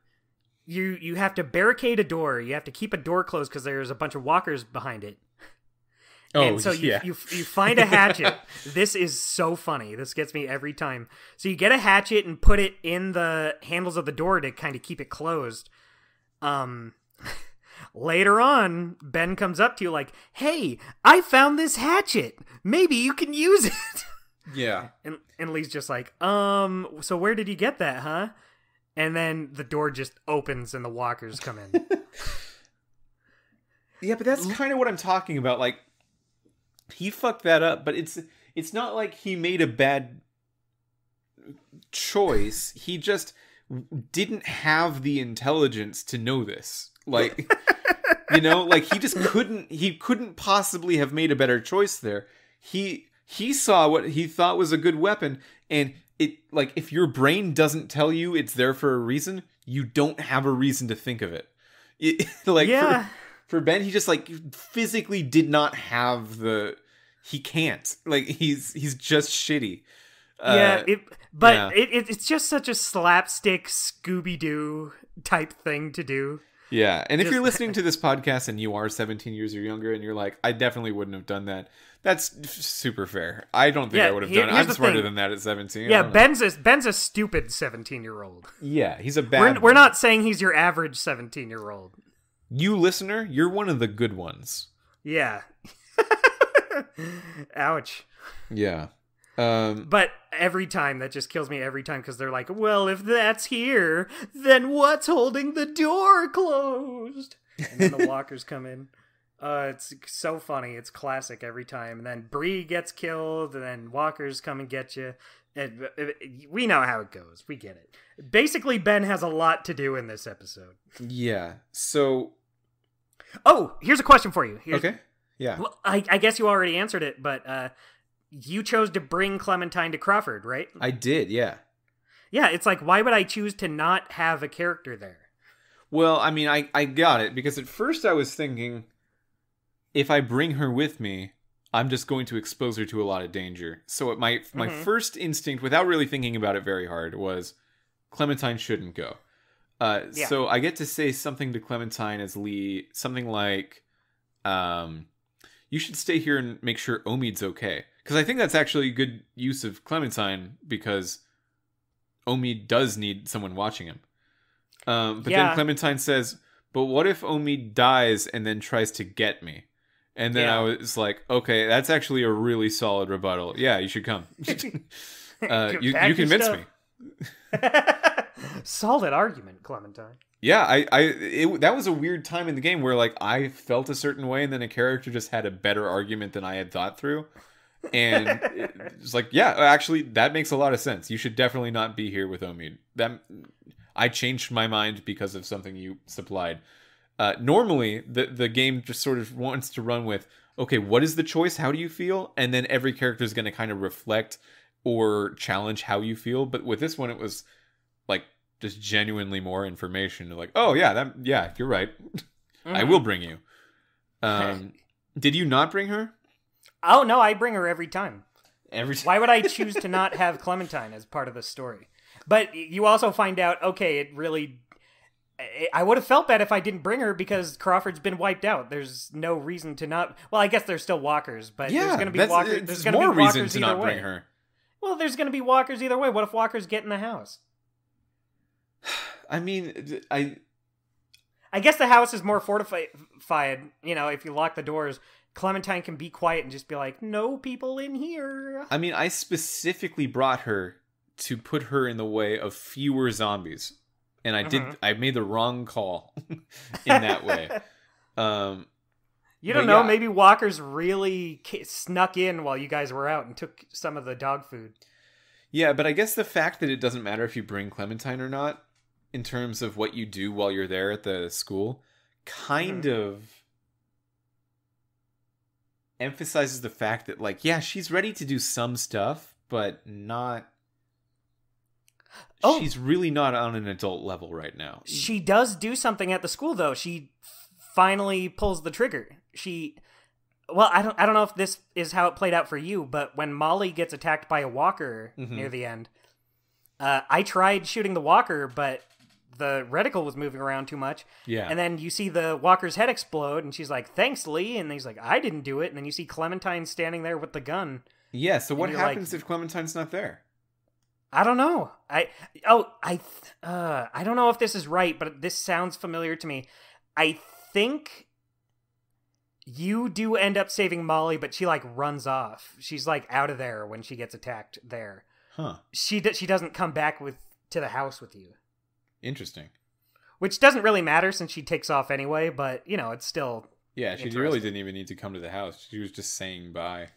you have to barricade a door. You have to keep a door closed because there's a bunch of walkers behind it. And so you find a hatchet. This is so funny. This gets me every time. So you get a hatchet and put it in the handles of the door to kind of keep it closed. Later on, Ben comes up to you like, hey, I found this hatchet. Maybe you can use it. Yeah. And Lee's just like, so where did you get that, huh? And then the door just opens and the walkers come in. Yeah, but that's kind of what I'm talking about. Like, he fucked that up, but it's not like he made a bad choice. He just didn't have the intelligence to know this. Like, you know, like he couldn't possibly have made a better choice there. He saw what he thought was a good weapon, and it, like, if your brain doesn't tell you it's there for a reason, you don't have a reason to think of it. For Ben, he just like physically did not have he can't. Like, he's just shitty. It's just such a slapstick Scooby-Doo type thing to do. Yeah, and if you're listening to this podcast and you are 17 years or younger and you're like, I definitely wouldn't have done that, that's super fair. I don't think I would have done it. I'm smarter than that at 17. Yeah, Ben's a stupid 17-year-old. Yeah, he's a bad We're not saying he's your average 17-year-old. You listener, you're one of the good ones. Yeah. Ouch. Yeah. But every time, that just kills me every time, because they're like, well, if that's here, then what's holding the door closed? And then the walkers come in. It's so funny. It's classic every time. And then Bree gets killed, and then walkers come and get you. And we know how it goes. We get it. Basically, Ben has a lot to do in this episode. Yeah. So... Oh, here's a question for you. Okay. Yeah. Well, I guess you already answered it, but you chose to bring Clementine to Crawford, right? I did, yeah. Yeah, it's like, why would I choose to not have a character there? Well, I mean, I got it, because at first I was thinking, if I bring her with me, I'm just going to expose her to a lot of danger. So my first instinct, without really thinking about it very hard, was Clementine shouldn't go. So I get to say something to Clementine as Lee, something like, you should stay here and make sure Omid's okay. Because I think that's actually a good use of Clementine, because Omid does need someone watching him. Then Clementine says, but what if Omid dies and then tries to get me? And then I was like, okay, that's actually a really solid rebuttal. Yeah, you should come. You convinced me. Solid argument, Clementine. Yeah, that was a weird time in the game where, like, I felt a certain way and then a character just had a better argument than I had thought through. And it's like, yeah, actually, that makes a lot of sense. You should definitely not be here with Omid. I changed my mind because of something you supplied. Normally, the game just sort of wants to run with, okay, what is the choice? How do you feel? And then every character is going to kind of reflect or challenge how you feel. But with this one, it was like just genuinely more information. Like, oh yeah, you're right. I will bring you. Did you not bring her? Oh no, I bring her every time. Why would I choose to not have Clementine as part of the story? But you also find out, okay, it really... I would have felt bad if I didn't bring her because Crawford's been wiped out. There's no reason to not... Well, I guess there's still walkers, but there's going to be walkers. There's going to be walkers reason to not bring her. Well, there's going to be walkers either way. What if walkers get in the house? I mean, I guess the house is more fortified. If you lock the doors, Clementine can be quiet and just be like, "No people in here." I mean, I specifically brought her to put her in the way of fewer zombies. And I made the wrong call in that way. You don't know, maybe walkers really snuck in while you guys were out and took some of the dog food. Yeah, but I guess the fact that it doesn't matter if you bring Clementine or not, in terms of what you do while you're there at the school, kind of emphasizes the fact that, like, yeah, she's ready to do some stuff, but not... She's really not on an adult level right now. She does do something at the school, though. She finally pulls the trigger. Well, I don't know if this is how it played out for you, but when Molly gets attacked by a walker near the end, I tried shooting the walker, but the reticle was moving around too much. Yeah. And then you see the walker's head explode, and she's like, "Thanks, Lee." And he's like, "I didn't do it." And then you see Clementine standing there with the gun. Yeah, so what happens if Clementine's not there? I don't know. I don't know if this is right, but this sounds familiar to me. I think you do end up saving Molly, but she like runs off. She's like out of there when she gets attacked there. Huh. She doesn't come back to the house with you. Interesting. Which doesn't really matter since she takes off anyway, but it's still... Yeah, she really didn't even need to come to the house. She was just saying bye.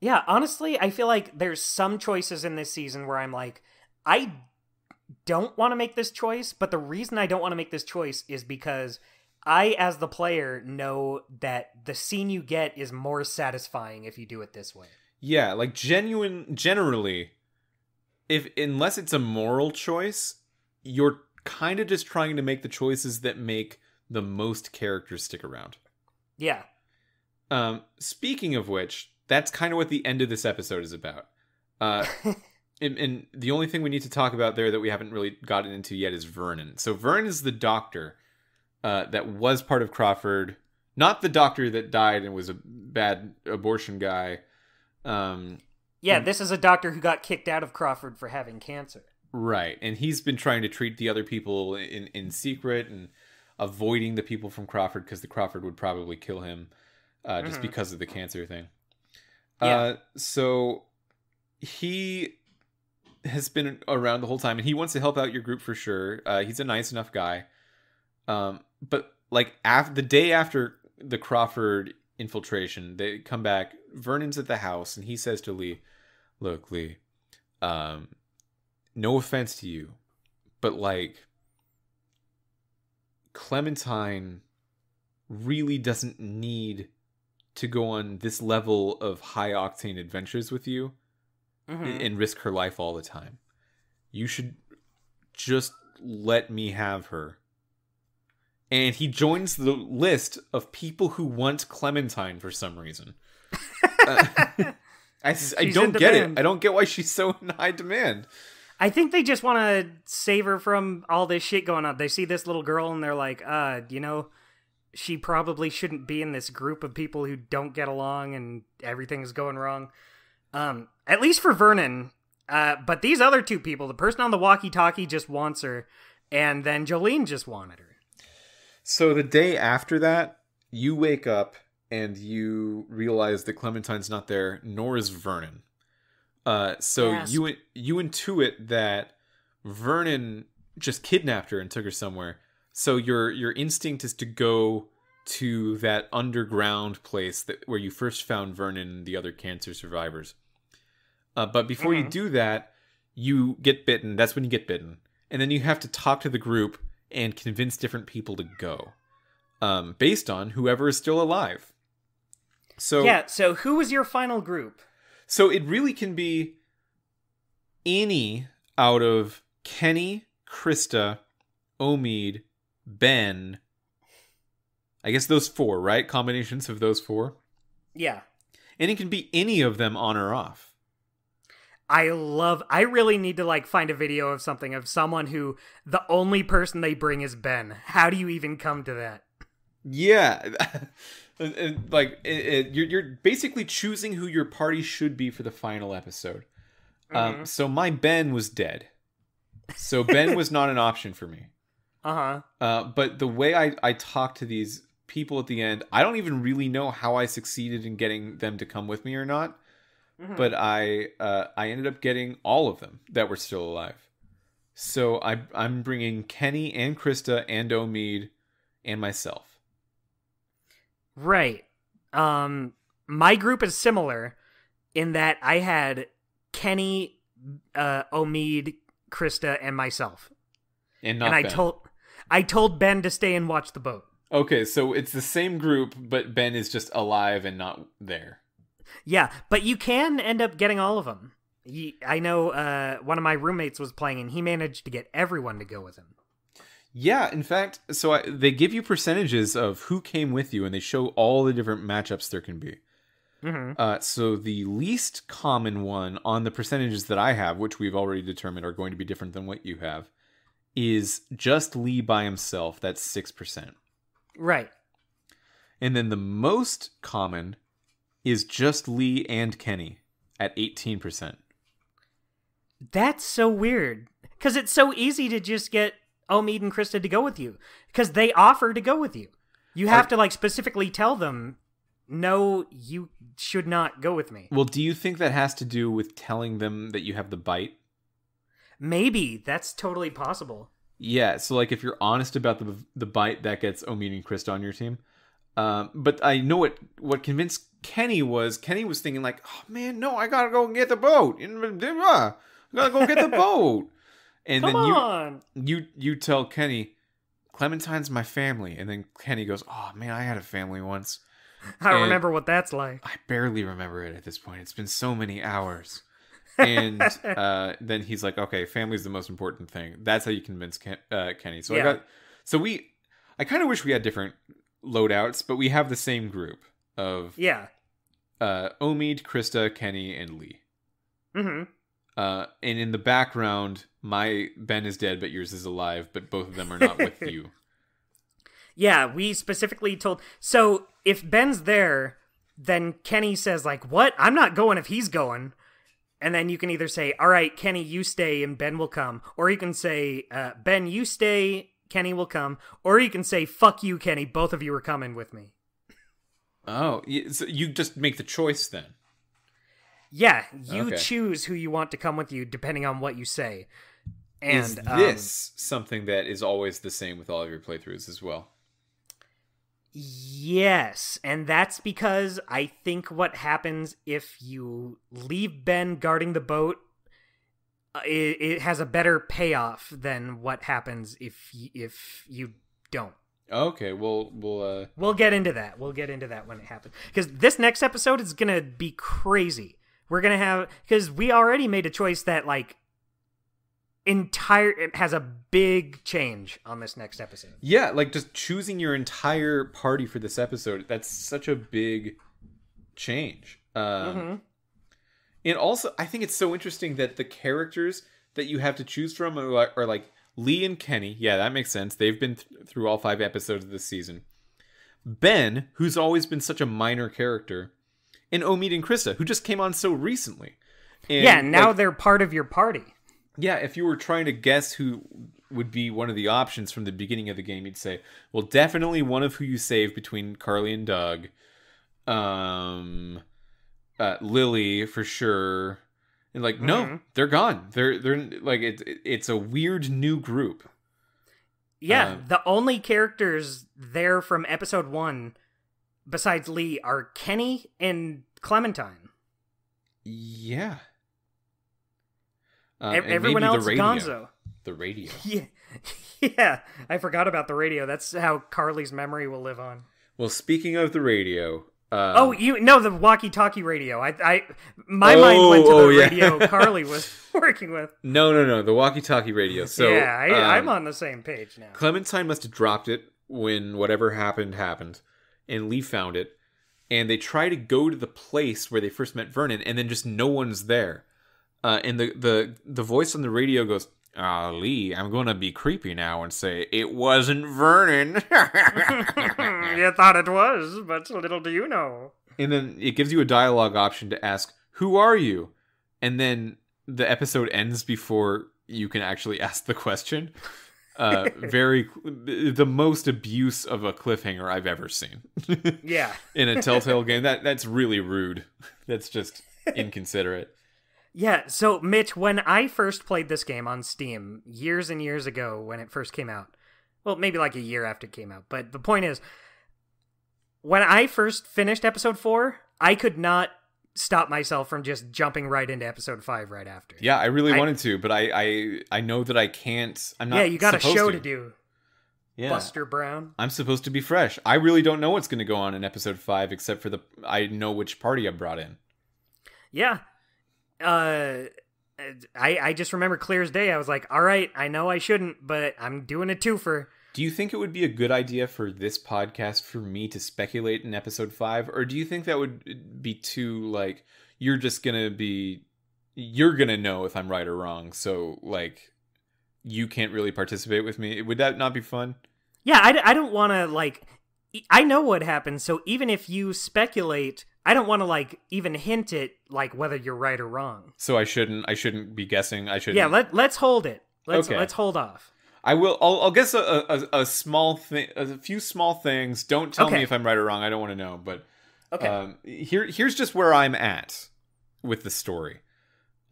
Yeah, honestly, I feel like there's some choices in this season where I'm like, I don't want to make this choice, but the reason I don't want to make this choice is because I, as the player, know that the scene you get is more satisfying if you do it this way. Yeah, like generally, unless it's a moral choice, you're kind of just trying to make the choices that make the most characters stick around. Yeah. Speaking of which... That's kind of what the end of this episode is about. And the only thing we need to talk about there that we haven't really gotten into yet is Vernon. So Vernon is the doctor that was part of Crawford. Not the doctor that died and was a bad abortion guy. This is a doctor who got kicked out of Crawford for having cancer. Right. And he's been trying to treat the other people in secret and avoiding the people from Crawford because the Crawford would probably kill him just because of the cancer thing. Yeah. So he has been around the whole time and he wants to help out your group for sure. He's a nice enough guy. But like the day after the Crawford infiltration, they come back. Vernon's at the house and he says to Lee, "Look, Lee, no offense to you, but like Clementine really doesn't need to go on this level of high-octane adventures with you and risk her life all the time. You should just let me have her." And he joins the list of people who want Clementine for some reason. I don't get it. I don't get why she's so in high demand. I think they just want to save her from all this shit going on. They see this little girl and they're like, she probably shouldn't be in this group of people who don't get along and everything's going wrong. At least for Vernon. But these other two people, the person on the walkie-talkie just wants her, and then Jolene just wanted her. So the day after that, you wake up and you realize that Clementine's not there, nor is Vernon. You intuit that Vernon just kidnapped her and took her somewhere. So your instinct is to go to that underground place where you first found Vernon and the other cancer survivors. But before you do that, you get bitten. That's when you get bitten. And then you have to talk to the group and convince different people to go. Based on whoever is still alive. So who was your final group? So it really can be any out of Kenny, Krista, Omid, Ben. I guess those four, right? Combinations of those four. Yeah. And it can be any of them on or off. I really need to like find a video of something of someone who the only person they bring is Ben. How do you even come to that? Yeah. Like you're basically choosing who your party should be for the final episode. So my Ben was dead. So Ben was not an option for me. But the way I talked to these people at the end, I don't even really know how I succeeded in getting them to come with me or not. But I ended up getting all of them that were still alive. So I'm bringing Kenny and Krista and Omid and myself. Right. My group is similar in that I had Kenny, Omid, Krista, and myself. And Ben. I told Ben to stay and watch the boat. Okay, so it's the same group, but Ben is just alive and not there. Yeah, but you can end up getting all of them. I know one of my roommates was playing, and he managed to get everyone to go with him. Yeah, in fact, so they give you percentages of who came with you, and they show all the different matchups there can be. So the least common one on the percentages that I have, which we've already determined are going to be different than what you have, is just Lee by himself. That's 6%. Right. And then the most common is just Lee and Kenny at 18%. That's so weird. Because it's so easy to just get Omid and Krista to go with you. Because they offer to go with you. You have to like specifically tell them, no, you should not go with me. Well, do you think that has to do with telling them that you have the bite? Maybe. That's totally possible. Yeah, so like if you're honest about the bite, that gets Omid and Krista on your team. But I know what convinced Kenny was thinking like, oh man, no, I gotta go and get the boat. I gotta go get the boat. And then you tell Kenny, Clementine's my family. And then Kenny goes, oh man, I had a family once. I remember what that's like. I barely remember it at this point. It's been so many hours. And then he's like, okay, family's the most important thing. That's how you convince Kenny. So yeah. I kind of wish we had different loadouts, but we have the same group of Omid, Krista, Kenny, and Lee. And in the background, my Ben is dead, but yours is alive, but both of them are not with you. Yeah, we specifically told... So, if Ben's there, then Kenny says, like, what? I'm not going if he's going. And then you can either say, all right, Kenny, you stay, and Ben will come. Or you can say, Ben, you stay, Kenny will come. Or you can say, fuck you, Kenny, both of you are coming with me. Oh, so you just make the choice then? Yeah, you choose who you want to come with you, depending on what you say. And, is this something that is always the same with all of your playthroughs as well? Yes, and that's because I think what happens if you leave Ben guarding the boat, it has a better payoff than what happens if you don't. Okay, we'll get into that. We'll get into that when it happens. Because this next episode is gonna be crazy. We're gonna have, because we already made a choice that like it has a big change on this next episode. Yeah, like just choosing your entire party for this episode, that's such a big change. And also, I think it's so interesting that the characters that you have to choose from are like Lee and Kenny. Yeah, that makes sense. They've been through all 5 episodes of this season. Ben, who's always been such a minor character, and Omid and Krista, who just came on so recently. And yeah, now they're part of your party. Yeah, if you were trying to guess who would be one of the options from the beginning of the game, you'd say, well, definitely one of who you save between Carly and Doug. Lily, for sure. And like, no, they're gone. They're like, it's a weird new group. Yeah, the only characters there from episode 1, besides Lee, are Kenny and Clementine. Yeah. Everyone else is Gonzo. The radio. Yeah, I forgot about the radio. That's how Carly's memory will live on. Well, speaking of the radio... the walkie-talkie radio. My mind went to the radio Carly was working with. No, the walkie-talkie radio. So yeah, I'm on the same page now. Clementine must have dropped it when whatever happened, and Lee found it, and they try to go to the place where they first met Vernon, and then just no one's there. And the voice on the radio goes, Lee, I'm going to be creepy now and say, it wasn't Vernon. You thought it was, but little do you know. And then it gives you a dialogue option to ask, who are you? And then the episode ends before you can actually ask the question. The most abuse of a cliffhanger I've ever seen. Yeah. In a Telltale game. That's really rude. That's just inconsiderate. Yeah, so Mitch, when I first played this game on Steam years and years ago when it first came out, well, maybe like a year after it came out, but the point is, when I first finished episode 4, I could not stop myself from just jumping right into episode 5 right after. Yeah, I really wanted to, but I know that I can't. I'm not. Yeah, you got a show to do. Yeah. Buster Brown. I'm supposed to be fresh. I really don't know what's going to go on in episode 5, except for I know which party I brought in. Yeah. I just remember clear as day. I was like, all right, I know I shouldn't, but I'm doing a twofer. Do you think it would be a good idea for this podcast for me to speculate in episode 5? Or do you think that would be too, like, you're going to know if I'm right or wrong, so, like, you can't really participate with me? Would that not be fun? Yeah, I don't want to, like, I know what happens, so even if you speculate, I don't want to, like, even hint at, like, whether you're right or wrong. So I shouldn't be guessing. I shouldn't. Yeah, let's hold it. Let's hold off. I will. I'll guess a small thing, a few small things. Don't tell me if I'm right or wrong. I don't want to know. But okay. Here's just where I'm at with the story.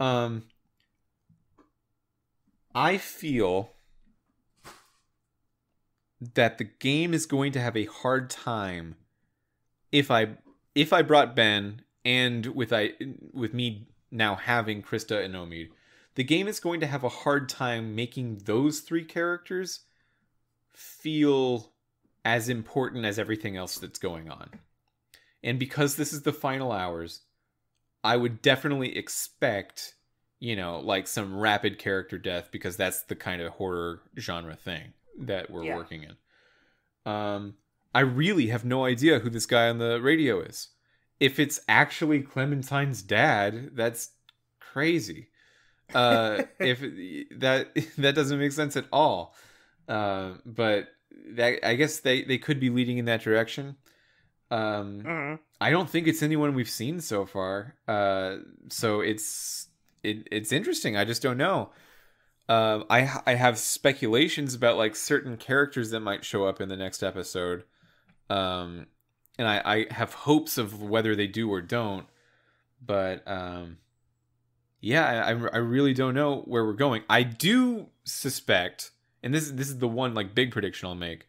I feel that the game is going to have a hard time if I brought Ben and with me now having Krista and Omid. The game is going to have a hard time making those 3 characters feel as important as everything else that's going on. And because this is the final hours, I would definitely expect, like some rapid character death, because that's the kind of horror genre thing that we're working in. I really have no idea who this guy on the radio is. If it's actually Clementine's dad, that's crazy. If that doesn't make sense at all. But I guess they could be leading in that direction. I don't think it's anyone we've seen so far. So it's interesting. I just don't know. I have speculations about like certain characters that might show up in the next episode. And I have hopes of whether they do or don't. But yeah, I really don't know where we're going. I do suspect, and this is the one like big prediction I'll make.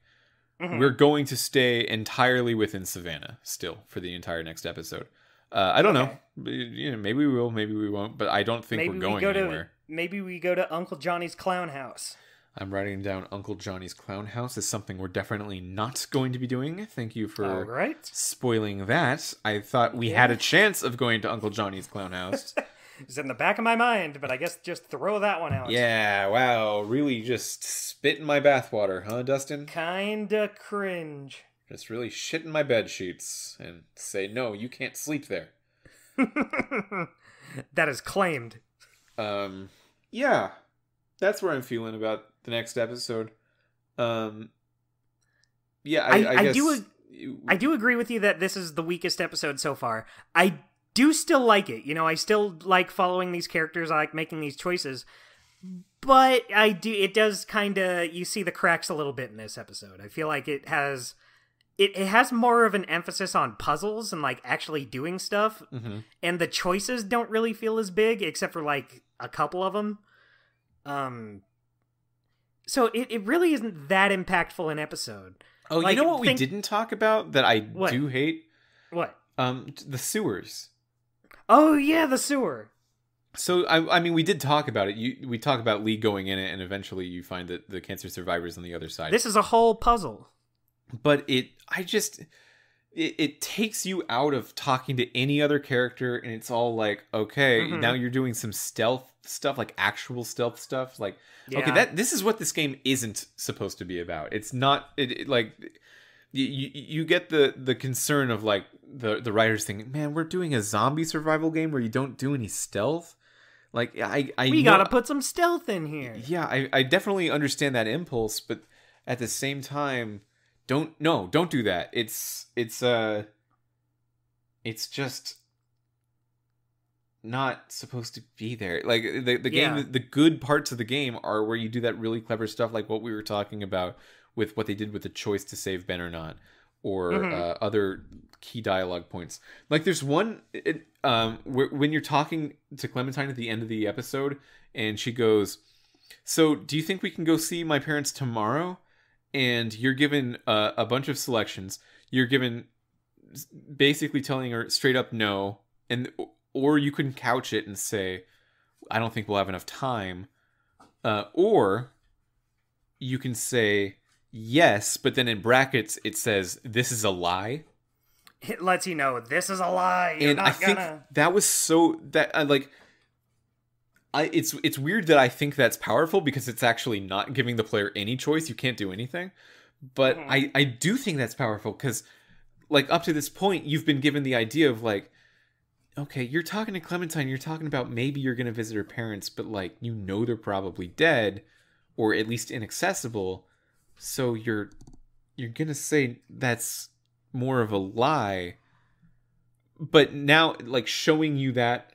We're going to stay entirely within Savannah still for the entire next episode. I don't know. Maybe we will, maybe we won't. But I don't think we're going anywhere. Maybe we go to Uncle Johnny's Clown House. I'm writing down Uncle Johnny's Clown House as something we're definitely not going to be doing. Thank you for spoiling that. I thought we had a chance of going to Uncle Johnny's Clown House. It's in the back of my mind, but I guess just throw that one out. Yeah, wow. Really just spit in my bathwater, huh, Dustin? Kinda cringe. Just really shit in my bed sheets and say, no, you can't sleep there. That is claimed. Yeah. That's where I'm feeling about the next episode. Yeah, I guess... I do agree with you that this is the weakest episode so far. I do still like it. I still like following these characters. I like making these choices. But it does kind of, you see the cracks a little bit in this episode. I feel like it has more of an emphasis on puzzles and like actually doing stuff. Mm-hmm. And the choices don't really feel as big, except for like a couple of them. So it really isn't that impactful an episode. Oh, like, you know what we didn't talk about that I do hate? What? The sewers. Oh yeah, the sewer. So I mean, we did talk about it. We talk about Lee going in it, and eventually you find that the cancer survivors on the other side. This is a whole puzzle. But it takes you out of talking to any other character, and it's all like, okay, now you're doing some stealth stuff, like actual stealth stuff. Like, okay, this is what this game isn't supposed to be about. It's not like you get the concern of like the writers thinking, man, we're doing a zombie survival game where you don't do any stealth. Like, we gotta put some stealth in here. Yeah, I definitely understand that impulse, but at the same time, don't do that. It's just not supposed to be there. Like, the game, the good parts of the game are where you do that really clever stuff, like what we were talking about with what they did with the choice to save Ben or not, or other key dialogue points. Like, there's one when you're talking to Clementine at the end of the episode, and she goes, "So, do you think we can go see my parents tomorrow?" And you're given a bunch of selections. You're given basically telling her straight up no, or you can couch it and say, "I don't think we'll have enough time," or you can say yes, but then in brackets it says, "This is a lie." It lets you know this is a lie. You're and not I think that was so that it's weird that I think that's powerful, because it's actually not giving the player any choice. You can't do anything. But I do think that's powerful, because like up to this point you've been given the idea of like, okay, you're talking to Clementine, you're talking about maybe you're going to visit her parents, but like, you know, they're probably dead or at least inaccessible. So you're going to say that's more of a lie. But now, like, showing you that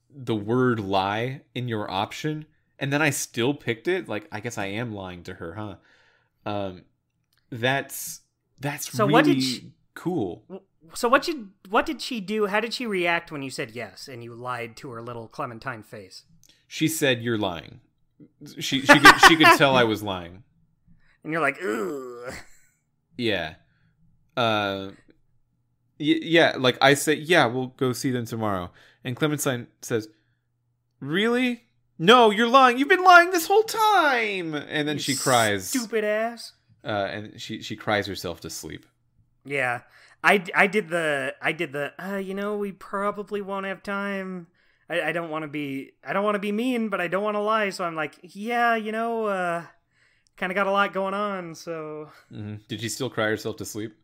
the word lie in your option, and then I still picked it, like, I guess I am lying to her, huh? That's so really cool. So what did she do? How did she react when you said yes and you lied to her little Clementine face? She said, "You're lying." She could tell I was lying. And you're like, "Ugh." Yeah. Yeah, like I say, "Yeah, we'll go see them tomorrow." And Clementine says, "Really? No, you're lying. You've been lying this whole time." And then she cries. Stupid ass. And she cries herself to sleep. Yeah. I did the you know, we probably won't have time. I don't want to be mean, but I don't want to lie, so I'm like, yeah, you know, kind of got a lot going on, so. Mm-hmm. Did she still cry herself to sleep?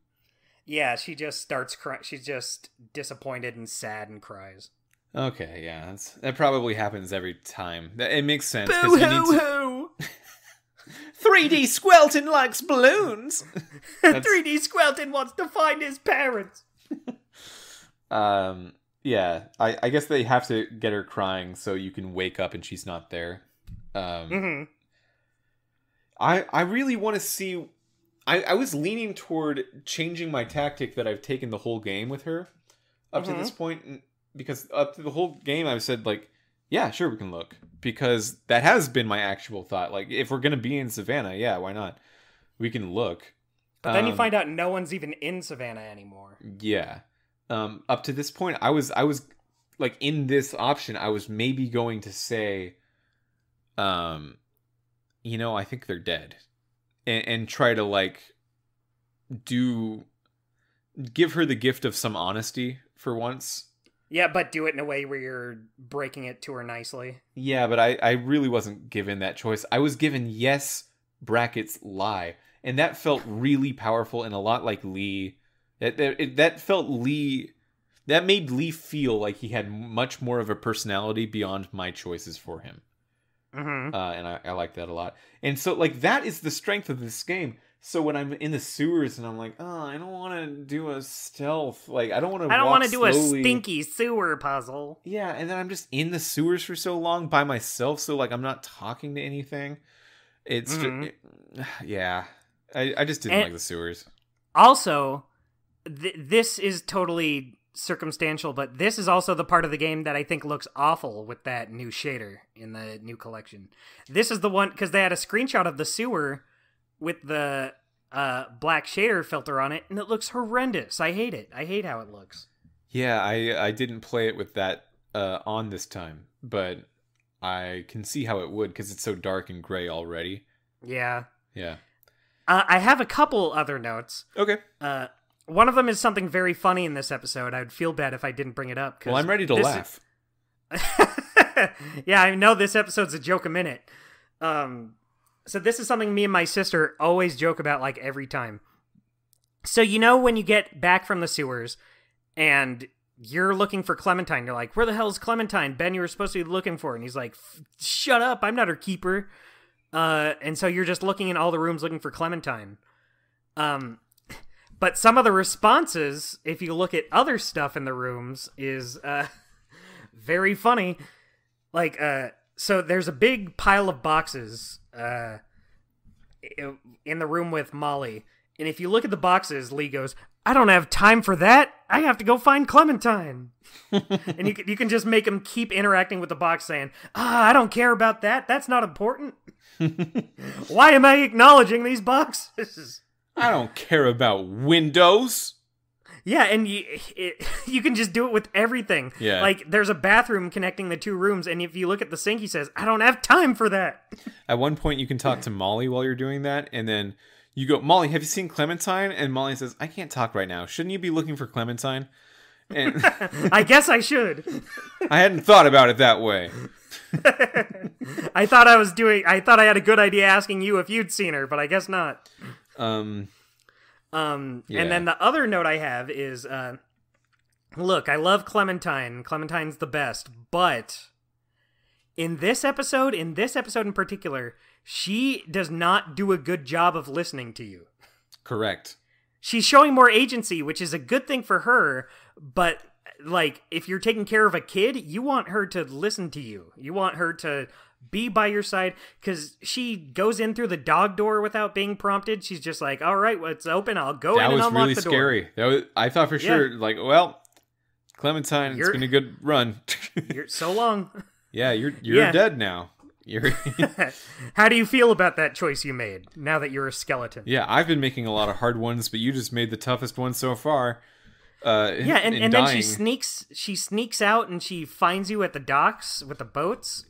Yeah, she just starts crying. She's just disappointed and sad and cries. Okay, yeah, that probably happens every time. It makes sense. Boo hoo hoo! 3D Squelton likes balloons. 3D Squelton wants to find his parents. Yeah, I guess they have to get her crying so you can wake up and she's not there. I really want to see. I was leaning toward changing my tactic that I've taken the whole game with her up to this point, because up to the whole game I've said, like, yeah, sure, we can look, because that has been my actual thought. Like, if we're gonna be in Savannah, yeah, why not? We can look. But then you find out no one's even in Savannah anymore. Yeah. Up to this point, I was like, in this option, I was maybe going to say, you know, I think they're dead. And try to, like, give her the gift of some honesty for once. Yeah, but do it in a way where you're breaking it to her nicely. Yeah, but I really wasn't given that choice. I was given yes, brackets, lie. And that felt really powerful, and a lot like Lee. That felt Lee. That made Lee feel like he had much more of a personality beyond my choices for him. And I like that a lot. And so, like, that is the strength of this game. So when I'm in the sewers and I'm like, oh, I don't want to do a stealth. Like, I don't want to do a stinky sewer puzzle. Yeah, and then I'm just in the sewers for so long by myself. So, like, I'm not talking to anything. It's just, yeah. I just didn't like the sewers. Also, this is totally circumstantial, but this is also the part of the game that I think looks awful with that new shader in the new collection. This is the one, because they had a screenshot of the sewer with the black shader filter on it, and it looks horrendous. I hate it. I hate how it looks. Yeah, I didn't play it with that on this time, but I can see how it would, because it's so dark and gray already. Yeah. Yeah. I have a couple other notes. Okay. One of them is something very funny in this episode. I would feel bad if I didn't bring it up. Well, I'm ready to laugh. Yeah, I know this episode's a joke a minute. So this is something me and my sister always joke about, like, every time. So, you know, when you get back from the sewers and you're looking for Clementine. You're like, where the hell's Clementine? Ben, you were supposed to be looking for her. And he's like, shut up, I'm not her keeper. And so you're just looking in all the rooms looking for Clementine. But some of the responses, if you look at other stuff in the rooms, is very funny. Like, so there's a big pile of boxes in the room with Molly. And if you look at the boxes, Lee goes, I don't have time for that. I have to go find Clementine. And you can just make him keep interacting with the box saying, I don't care about that. That's not important. Why am I acknowledging these boxes? I don't care about windows. Yeah, and you can just do it with everything. Yeah. Like, there's a bathroom connecting the two rooms, and if you look at the sink, he says, I don't have time for that. At one point, you can talk to Molly while you're doing that, and then you go, Molly, have you seen Clementine? And Molly says, I can't talk right now. Shouldn't you be looking for Clementine? And I guess I should. I hadn't thought about it that way. I thought I had a good idea asking you if you'd seen her, but I guess not. Yeah. And then the other note I have is, look, I love Clementine. Clementine's the best, but in this episode in particular, she does not do a good job of listening to you. Correct. She's showing more agency, which is a good thing for her, but like, if you're taking care of a kid, you want her to listen to you. You want her to be by your side, because she goes in through the dog door without being prompted. She's just like, all right, well, it's open. I'll go in and unlock the door. That was really scary. I thought for sure, like, well, Clementine, it's been a good run. You're so long. Yeah, you're dead now. How do you feel about that choice you made, now that you're a skeleton? Yeah, I've been making a lot of hard ones, but you just made the toughest one so far. And then she sneaks out and she finds you at the docks with the boats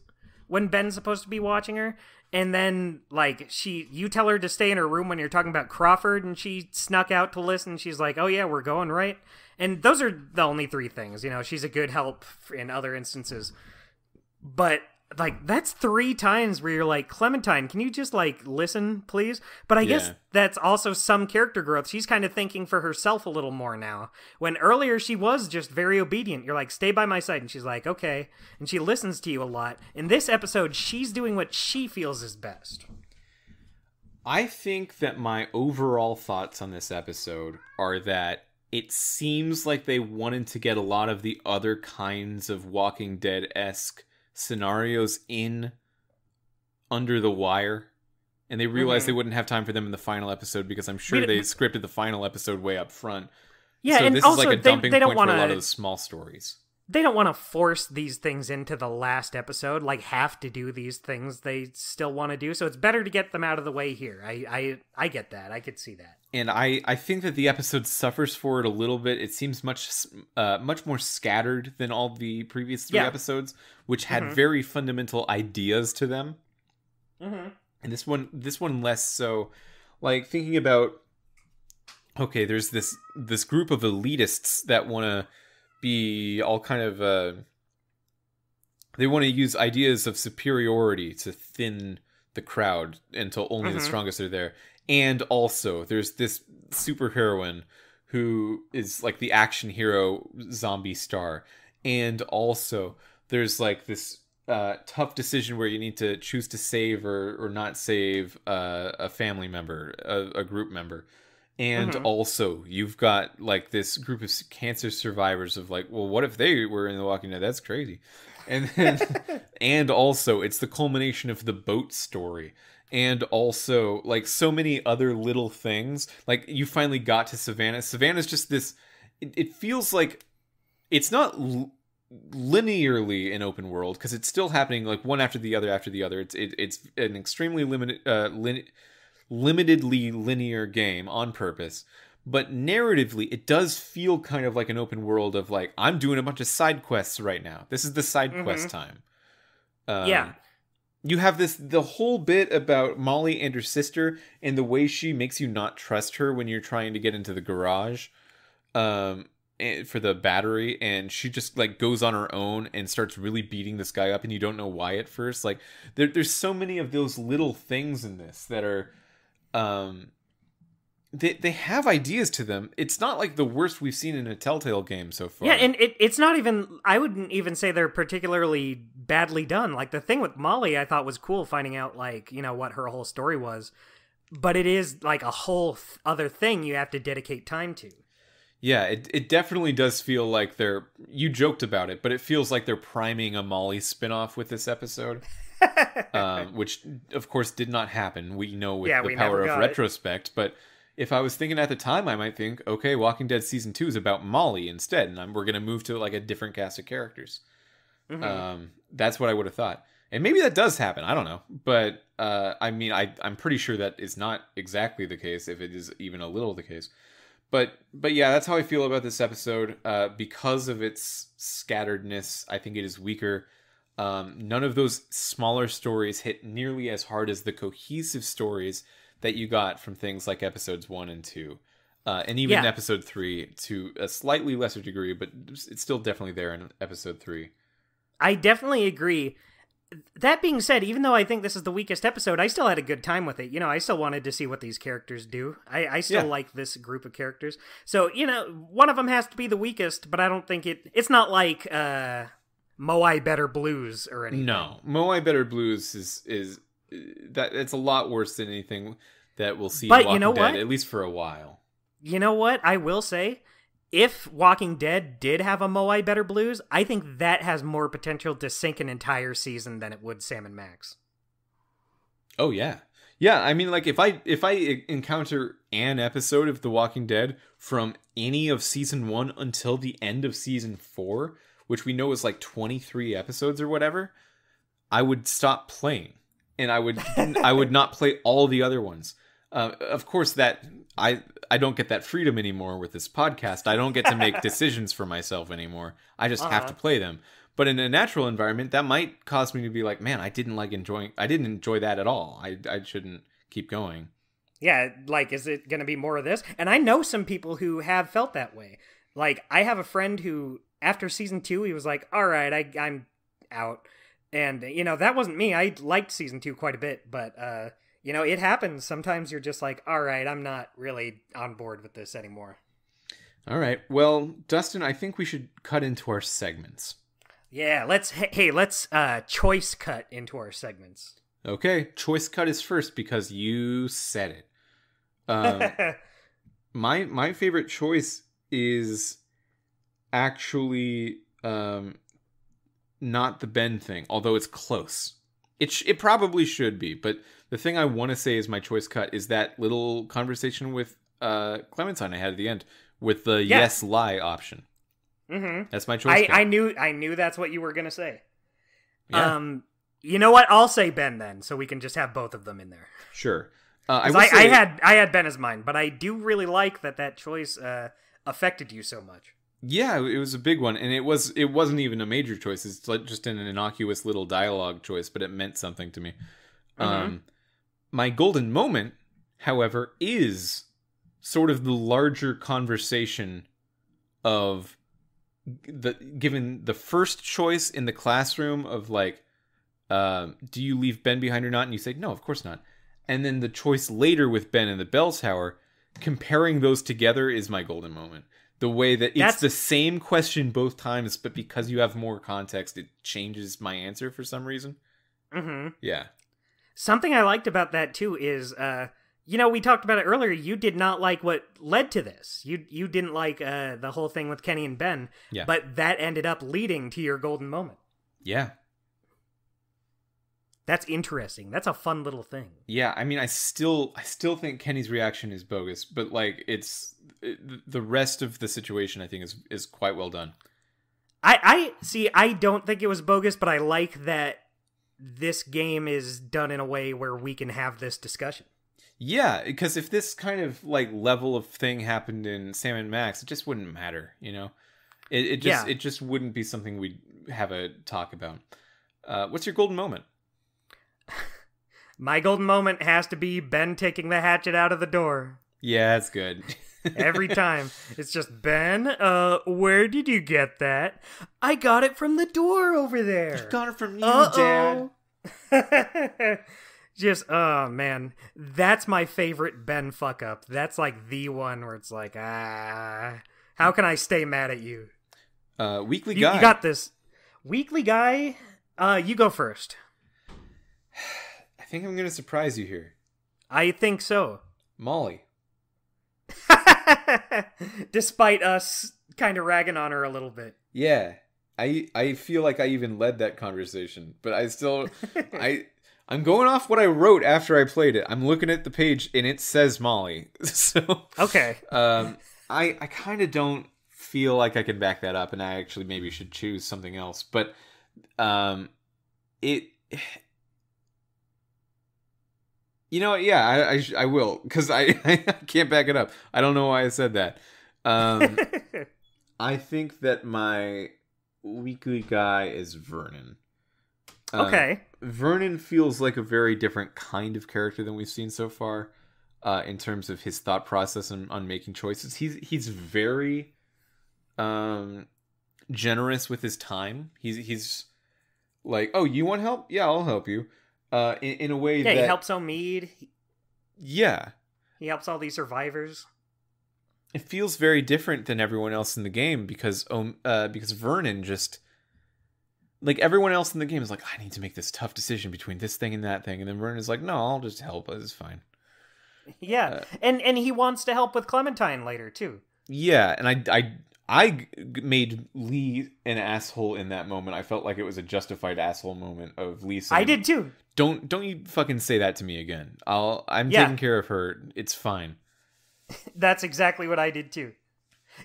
when Ben's supposed to be watching her. And then, like, you tell her to stay in her room when you're talking about Crawford, and she snuck out to listen. She's like, oh yeah, we're going, right? And those are the only three things, she's a good help in other instances. But, like, that's 3 times where you're like, Clementine, can you just, like, listen, please? But I guess that's also some character growth. She's kind of thinking for herself a little more now. When earlier she was just very obedient. You're like, stay by my side. And she's like, okay. And she listens to you a lot. In this episode, she's doing what she feels is best. I think that my overall thoughts on this episode are that it seems like they wanted to get a lot of the other kinds of Walking Dead-esque scenarios in under the wire, and they realized they wouldn't have time for them in the final episode, because I'm sure they scripted the final episode way up front. Yeah, so and this also, is like a dumping point for a lot of wanna, those small stories. They don't want to force these things into the last episode, like have to do these things they still want to do, so it's better to get them out of the way here. I get that. I could see that. And I think that the episode suffers for it a little bit. It seems much more scattered than all the previous 3 episodes, which had very fundamental ideas to them. Mm-hmm. And this one less so. Like, thinking about, okay, there's this group of elitists that want to be all kind of they want to use ideas of superiority to thin the crowd until only the strongest are there. And also, there's this superheroine who is like the action hero zombie star. And also, there's like this tough decision where you need to choose to save or not save a family member, a group member. And also, you've got like this group of cancer survivors of like, well, what if they were in The Walking Dead? That's crazy. And then, and also, it's the culmination of the boat story. And also, like, so many other little things. Like, you finally got to Savannah. Savannah's just this... It feels like... It's not linearly an open world, because it's still happening, like, one after the other after the other. It's an extremely limitedly linear game on purpose. But narratively, it does feel kind of like an open world of, like, I'm doing a bunch of side quests right now. This is the side quest time. You have the whole bit about Molly and her sister and the way she makes you not trust her when you're trying to get into the garage for the battery, and she just like goes on her own and starts really beating this guy up, and you don't know why at first. Like there's so many of those little things in this that are they have ideas to them. It's not like the worst we've seen in a Telltale game so far. Yeah, and it's not even, I wouldn't even say they're particularly badly done. Like, the thing with Molly I thought was cool, finding out, like, you know, what her whole story was. But it is, like, a whole other thing you have to dedicate time to. Yeah, it definitely does feel like you joked about it, but it feels like they're priming a Molly spinoff with this episode. Which, of course, did not happen. We know with the power of retrospect, but if I was thinking at the time, I might think, okay, Walking Dead Season 2 is about Molly instead, and we're going to move to like a different cast of characters. Mm-hmm. That's what I would have thought. And maybe that does happen. I don't know. But, I mean, I'm pretty sure that is not exactly the case, if it is even a little the case. But yeah, that's how I feel about this episode. Because of its scatteredness, I think it is weaker. None of those smaller stories hit nearly as hard as the cohesive stories that you got from things like episodes 1 and 2. And even episode 3 to a slightly lesser degree, but it's still definitely there in episode 3. I definitely agree. That being said, even though I think this is the weakest episode, I still had a good time with it. You know, I still wanted to see what these characters do. I still like this group of characters. So, you know, one of them has to be the weakest, but I don't think it's not like Moai Better Blues or anything. No, Moai Better Blues is that it's a lot worse than anything that we'll see in Walking Dead, at least for a while. You know what? I will say, if Walking Dead did have a Moai Better Blues, I think that has more potential to sink an entire season than it would Sam and Max. Oh, yeah. Yeah, I mean, like, if I encounter an episode of The Walking Dead from any of Season 1 until the end of Season 4, which we know is like 23 episodes or whatever, I would stop playing. And I would not play all the other ones. Of course, that I don't get that freedom anymore with this podcast. I don't get to make decisions for myself anymore. I just have to play them. But in a natural environment, that might cause me to be like, man, I didn't enjoy that at all. I shouldn't keep going. Yeah, like, is it going to be more of this? And I know some people who have felt that way. Like, I have a friend who, after season 2, he was like, all right, I'm out. And, you know, that wasn't me. I liked season 2 quite a bit, but, you know, it happens. Sometimes you're just like, all right, I'm not really on board with this anymore. All right. Well, Dustin, I think we should cut into our segments. Yeah, let's choice cut into our segments. Okay, choice cut is first because you said it. My favorite choice is actually not the Ben thing, although it's close. It probably should be, but the thing I want to say is my choice cut is that little conversation with Clementine I had at the end with the yes lie option. Mm-hmm. That's my choice cut. I knew that's what you were gonna say. Yeah. You know what? I'll say Ben then, so we can just have both of them in there. Sure. I had Ben as mine, but I do really like that choice affected you so much. Yeah, it was a big one, and it wasn't even a major choice. It's like just an innocuous little dialogue choice, but it meant something to me. Mm-hmm. My golden moment, however, is sort of the larger conversation of given the first choice in the classroom of like, do you leave Ben behind or not? And you say, no, of course not. And then the choice later with Ben in the bell tower, comparing those together is my golden moment. The way that it's the same question both times, but because you have more context, it changes my answer for some reason. Mm-hmm. Yeah. Something I liked about that, too, is, you know, we talked about it earlier. You did not like what led to this. You didn't like the whole thing with Kenny and Ben. Yeah. But that ended up leading to your golden moment. Yeah. That's interesting. That's a fun little thing. Yeah, I mean, I still think Kenny's reaction is bogus, but like the rest of the situation I think is quite well done. I see. I don't think it was bogus, but I like that this game is done in a way where we can have this discussion. Yeah, because if this kind of like level of thing happened in Sam and Max, it just wouldn't matter, you know. It just wouldn't be something we'd have a talk about. What's your golden moment? My golden moment has to be Ben taking the hatchet out of the door. Yeah, that's good. Every time. It's just, Ben, where did you get that? I got it from the door over there. I got it from you, Dad. Just, oh man, that's my favorite Ben fuck up. That's like the one where it's like, how can I stay mad at you? Weekly Guy. You got this. Weekly Guy, you go first. I think I'm going to surprise you here. I think so. Molly. Despite us kind of ragging on her a little bit. Yeah. I feel like I even led that conversation, but I still... I'm going off what I wrote after I played it. I'm looking at the page and it says Molly. So okay. I kind of don't feel like I can back that up, and I actually maybe should choose something else. But it, you know, yeah, I will, because I can't back it up. I don't know why I said that. I think that my weekly guy is Vernon. Okay. Vernon feels like a very different kind of character than we've seen so far, in terms of his thought process on making choices. He's very generous with his time. He's like, oh, you want help? Yeah, I'll help you. In a way that... Yeah, he helps Omid. Yeah. He helps all these survivors. It feels very different than everyone else in the game because Vernon just... Like, everyone else in the game is like, I need to make this tough decision between this thing and that thing. And then Vernon's like, no, I'll just help. It's fine. Yeah. And he wants to help with Clementine later, too. Yeah, and I made Lee an asshole in that moment. I felt like it was a justified asshole moment of Lee saying, I did, too. Don't you fucking say that to me again. I'm taking care of her. It's fine. That's exactly what I did, too.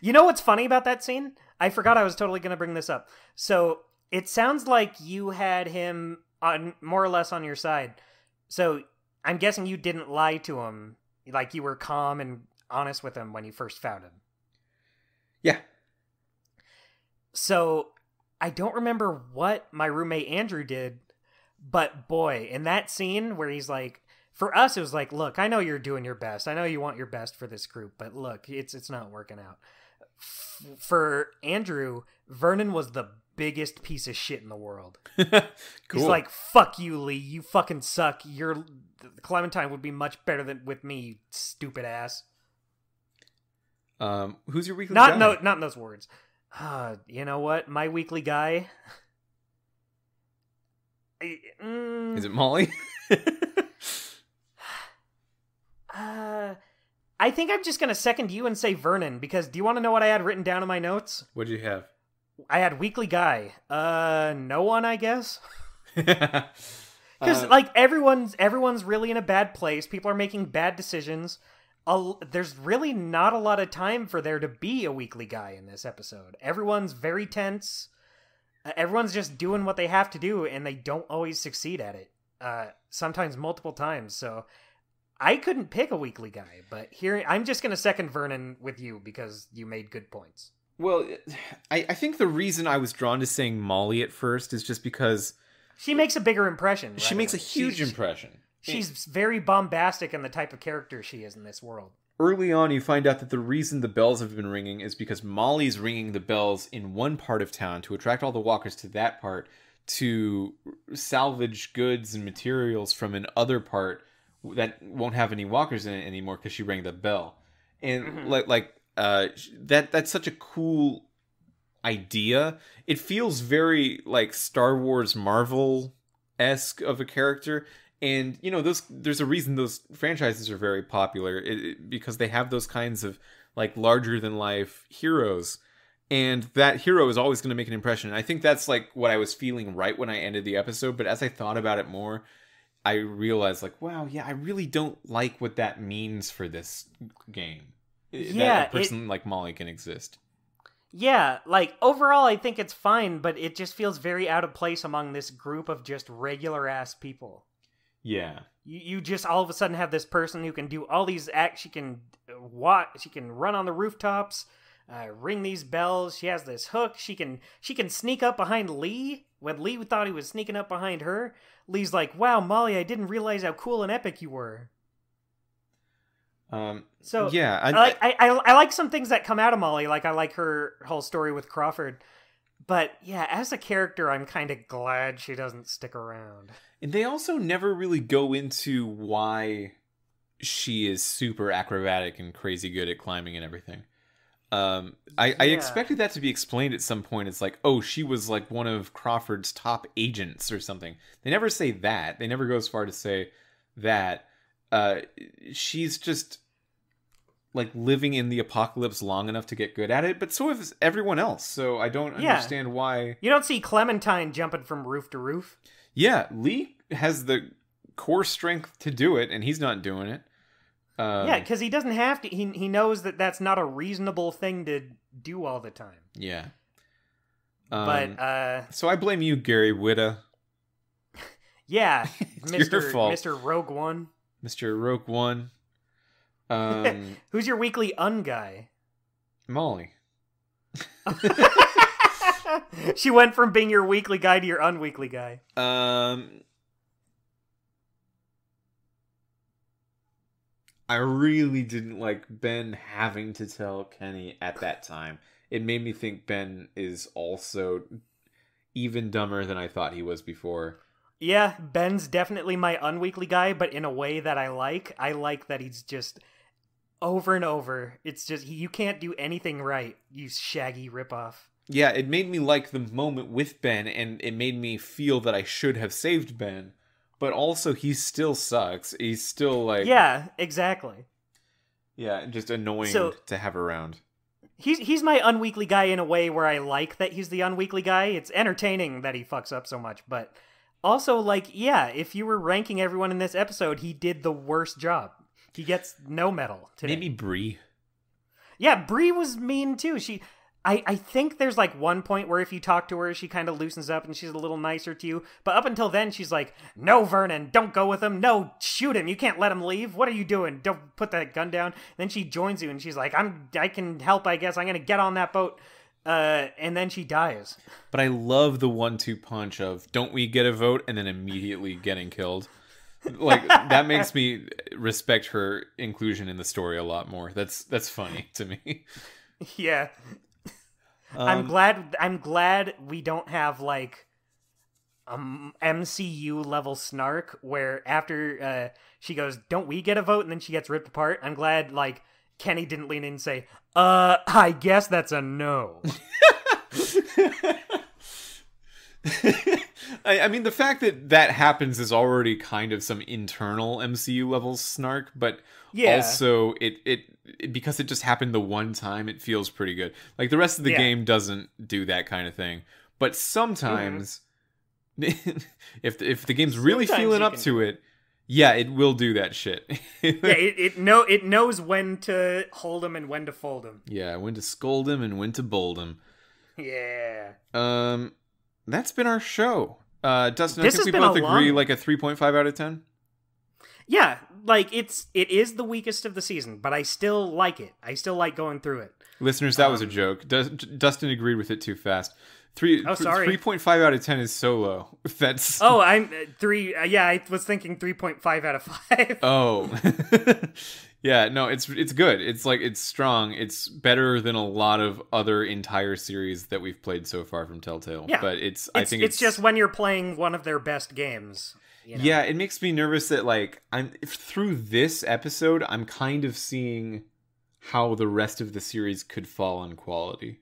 You know what's funny about that scene? I forgot I was totally going to bring this up. So... It sounds like you had him on more or less on your side. So I'm guessing you didn't lie to him. Like you were calm and honest with him when you first found him. Yeah. So I don't remember what my roommate Andrew did, but boy, in that scene where he's like, for us, it was like, look, I know you're doing your best. I know you want your best for this group, but look, it's not working out. For Andrew, Vernon was the biggest piece of shit in the world. Cool. He's like, fuck you, Lee. You fucking suck. Clementine would be much better than with me, you stupid ass. Who's your weekly guy? Not in those words. You know what? My weekly guy... Is it Molly? I think I'm just going to second you and say Vernon, because do you want to know what I had written down in my notes? What'd you have? I had weekly guy. No one, I guess. Because like everyone's really in a bad place. People are making bad decisions. There's really not a lot of time for there to be a weekly guy in this episode. Everyone's very tense. Everyone's just doing what they have to do, and they don't always succeed at it. Sometimes multiple times. So I couldn't pick a weekly guy, but here I'm just going to second Vernon with you because you made good points. Well, I think the reason I was drawn to saying Molly at first is just because... She makes a bigger impression. She makes a huge impression. She's very bombastic in the type of character she is in this world. Early on, you find out that the reason the bells have been ringing is because Molly's ringing the bells in one part of town to attract all the walkers to that part, to salvage goods and materials from an other part that won't have any walkers in it anymore because she rang the bell. And that's such a cool idea. It feels very like Star Wars Marvel-esque of a character. And, you know, there's a reason those franchises are very popular, because they have those kinds of like larger than life heroes. And that hero is always going to make an impression. And I think that's like what I was feeling right when I ended the episode. But as I thought about it more, I realized like, wow, yeah, I really don't like what that means for this game. Yeah, that a person like Molly can exist. Yeah, like overall I think it's fine, but it just feels very out of place among this group of just regular ass people. Yeah. You just all of a sudden have this person who can do all these acts. She can run on the rooftops, ring these bells. She has this hook. She can sneak up behind Lee when Lee thought he was sneaking up behind her. Lee's like, "Wow, Molly, I didn't realize how cool and epic you were." So yeah, I like some things that come out of Molly. Like I like her whole story with Crawford, But yeah, as a character, I'm kind of glad she doesn't stick around. And they also never really go into why she is super acrobatic and crazy good at climbing and everything. I expected that to be explained at some point. It's like, oh, she was like one of Crawford's top agents or something. They never say that. They never go as far to say that. She's just like living in the apocalypse long enough to get good at it, but so is everyone else. So I don't understand why. You don't see Clementine jumping from roof to roof. Yeah, Lee has the core strength to do it, and he's not doing it. Yeah, because he doesn't have to. He knows that that's not a reasonable thing to do all the time. Yeah. But so I blame you, Gary Whitta. Yeah, Your fault. Mr. Rogue One. Mr. Rogue One. Who's your weekly guy? Molly. She went from being your weekly guy to your unweekly guy. I really didn't like Ben having to tell Kenny at that time. It made me think Ben is also even dumber than I thought he was before. Yeah, Ben's definitely my unweekly guy, but in a way that I like. I like that he's just over and over. It's just, you can't do anything right, you shaggy ripoff. Yeah, it made me like the moment with Ben, and it made me feel that I should have saved Ben. But also, he still sucks. He's still like... Yeah, exactly. Yeah, just annoying to have around. He's my unweekly guy in a way where I like that he's the unweekly guy. It's entertaining that he fucks up so much, but also, like, yeah, if you were ranking everyone in this episode, he did the worst job. He gets no medal today. Maybe Bree. Yeah, Bree was mean too. I think there's like one point where if you talk to her, she kind of loosens up and she's a little nicer to you. But up until then, she's like, no, Vernon, don't go with him. No, shoot him. You can't let him leave. What are you doing? Don't put that gun down. Then she joins you and she's like, I can help, I guess. I'm going to get on that boat. And then she dies. But I love the 1-2 punch of, don't we get a vote? And then immediately getting killed. Like, that makes me respect her inclusion in the story a lot more. That's funny to me. Yeah. I'm glad we don't have like MCU level snark where after she goes, don't we get a vote? And then she gets ripped apart. I'm glad like Kenny didn't lean in and say, I guess that's a no. I mean, the fact that happens is already kind of some internal MCU level snark, but also it because it just happened the one time, it feels pretty good. Like, the rest of the game doesn't do that kind of thing. But sometimes, if the game's really feeling up to it, it will do that shit. It knows when to hold him and when to fold him. Yeah, when to scold him and when to bold him. Yeah. That's been our show. Dustin, I think we both agree like a 3.5 out of 10. Yeah, like it is the weakest of the season, but I still like it. I still like going through it. Listeners, that was a joke. Dustin agreed with it too fast. 3.5 out of 10 is so low. That's I'm 3. Yeah, I was thinking 3.5 out of 5. Oh. Yeah, no, it's good. It's like, it's strong. It's better than a lot of other entire series that we've played so far from Telltale. Yeah, but I think it's just when you're playing one of their best games. You know? Yeah, it makes me nervous that like through this episode, I'm kind of seeing how the rest of the series could fall in quality.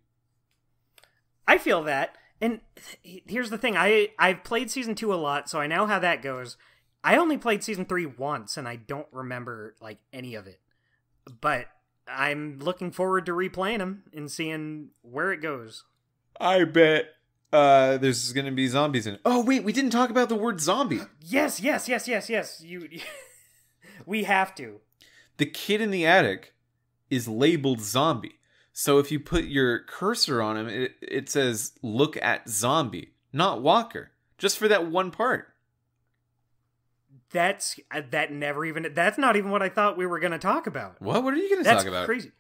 I feel that. And here's the thing. I've played Season 2 a lot, so I know how that goes. I only played Season 3 once, and I don't remember, like, any of it. But I'm looking forward to replaying them and seeing where it goes. I bet there's going to be zombies in it. Oh, wait, we didn't talk about the word zombie. Yes. We have to. The kid in the attic is labeled zombie. So if you put your cursor on him, it says, look at zombie, not Walker. Just for that one part. That's not even what I thought we were going to talk about. What are you going to talk about? That's crazy.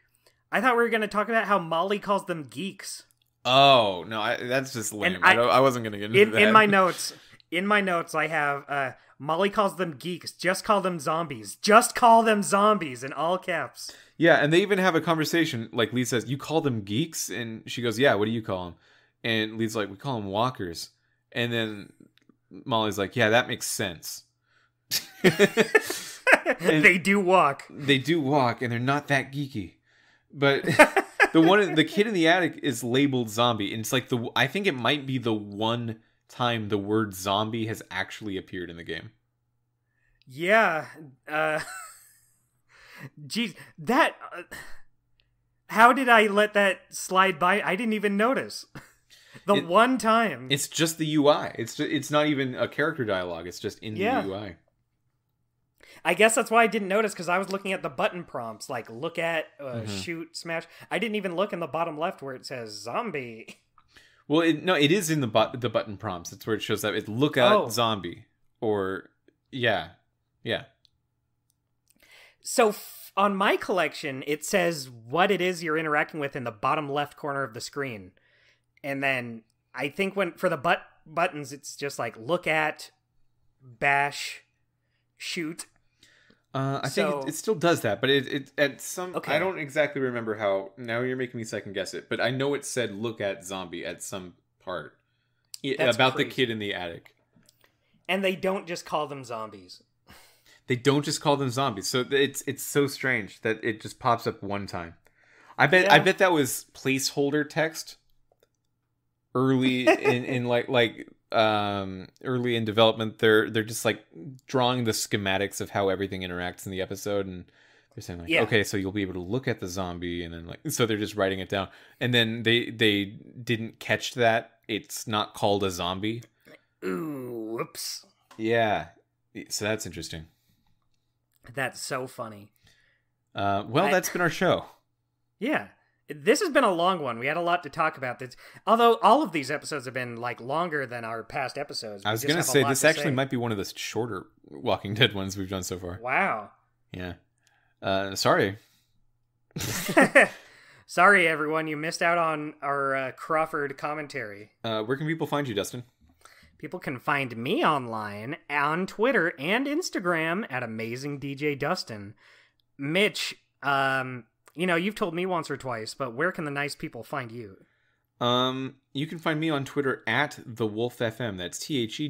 I thought we were going to talk about how Molly calls them geeks. Oh, no, that's just lame. I wasn't going to get into that. In my notes, I have Molly calls them geeks. Just call them zombies. Just call them zombies in all caps. Yeah, and they even have a conversation. Like Lee says, you call them geeks? And she goes, yeah, what do you call them? And Lee's like, we call them walkers. And then Molly's like, yeah, that makes sense. They do walk. They do walk, and they're not that geeky. But the kid in the attic is labeled zombie, and it's like I think it might be the one time the word zombie has actually appeared in the game. Yeah. Geez, that. How did I let that slide by? I didn't even notice. One time. It's just the UI. It's not even a character dialogue. It's just in the UI. I guess that's why I didn't notice, because I was looking at the button prompts, like look at, shoot, smash. I didn't even look in the bottom left where it says zombie. Well, it is in the button prompts. That's where it shows up. It's look at zombie, or yeah. So on my collection, it says what it is you're interacting with in the bottom left corner of the screen, and then I think for the buttons, it's just like look at, bash, shoot. I think it still does that, but it at some... Okay. I don't exactly remember how... Now you're making me second guess it, but I know it said look at zombie at some part. About crazy. The kid in the attic. And they don't just call them zombies. They don't just call them zombies. So it's so strange that it just pops up one time. I bet that was placeholder text early in early in development. They're just like drawing the schematics of how everything interacts in the episode, and they're saying like, okay, so you'll be able to look at the zombie, and then so they're just writing it down, and then they didn't catch that it's not called a zombie. Ooh, whoops. Yeah, so that's interesting. That's so funny. That's been our show. Yeah. This has been a long one. We had a lot to talk about. Although all of these episodes have been longer than our past episodes. I was going to say this actually might be one of the shorter Walking Dead ones we've done so far. Wow. Yeah. Sorry. Sorry, everyone. You missed out on our Crawford commentary. Where can people find you, Dustin? People can find me online on Twitter and Instagram at AmazingDJDustin. Mitch, you've told me once or twice, but where can the nice people find you? You can find me on Twitter at TheWolfFM. That's TheWolfEFM.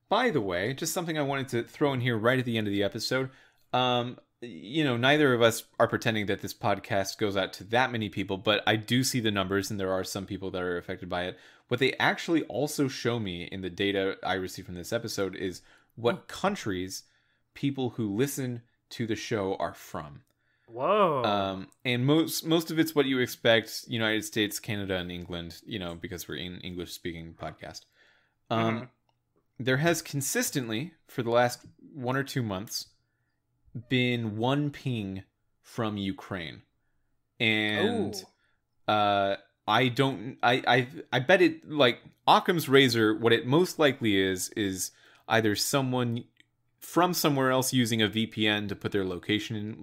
By the way, just something I wanted to throw in here right at the end of the episode. Neither of us are pretending that this podcast goes out to that many people, but I do see the numbers, and there are some people that are affected by it. What they actually also show me in the data I received from this episode is what countries people who listen to the show are from. Whoa. And most of it's what you expect: United States, Canada, and England, because we're an English speaking podcast. There has consistently, for the last 1 or 2 months, been one ping from Ukraine. And I bet it, like Occam's razor, what it most likely is either someone from somewhere else using a VPN to put their location in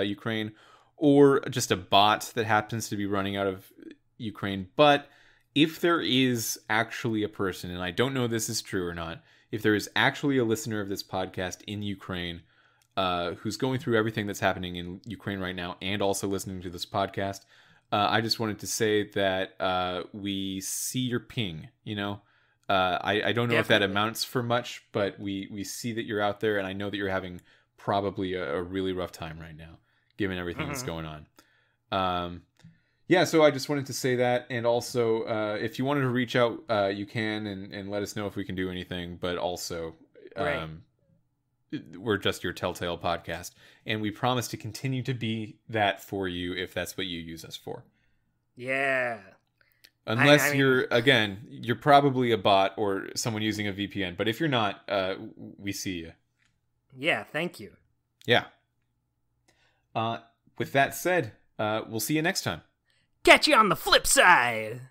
Ukraine, or just a bot that happens to be running out of Ukraine. But if there is actually a person, and I don't know if this is true or not, if there is actually a listener of this podcast in Ukraine who's going through everything that's happening in Ukraine right now and also listening to this podcast, I just wanted to say that we see your ping, I don't know if that amounts for much, but we see that you're out there, and I know that you're having probably a really rough time right now, given everything that's going on. So I just wanted to say that, and also if you wanted to reach out, you can, and let us know if we can do anything, but also we're just your Telltale podcast, and we promise to continue to be that for you if that's what you use us for. Yeah. Unless you're probably a bot or someone using a VPN. But if you're not, we see you. Yeah, thank you. Yeah. With that said, we'll see you next time. Catch you on the flip side.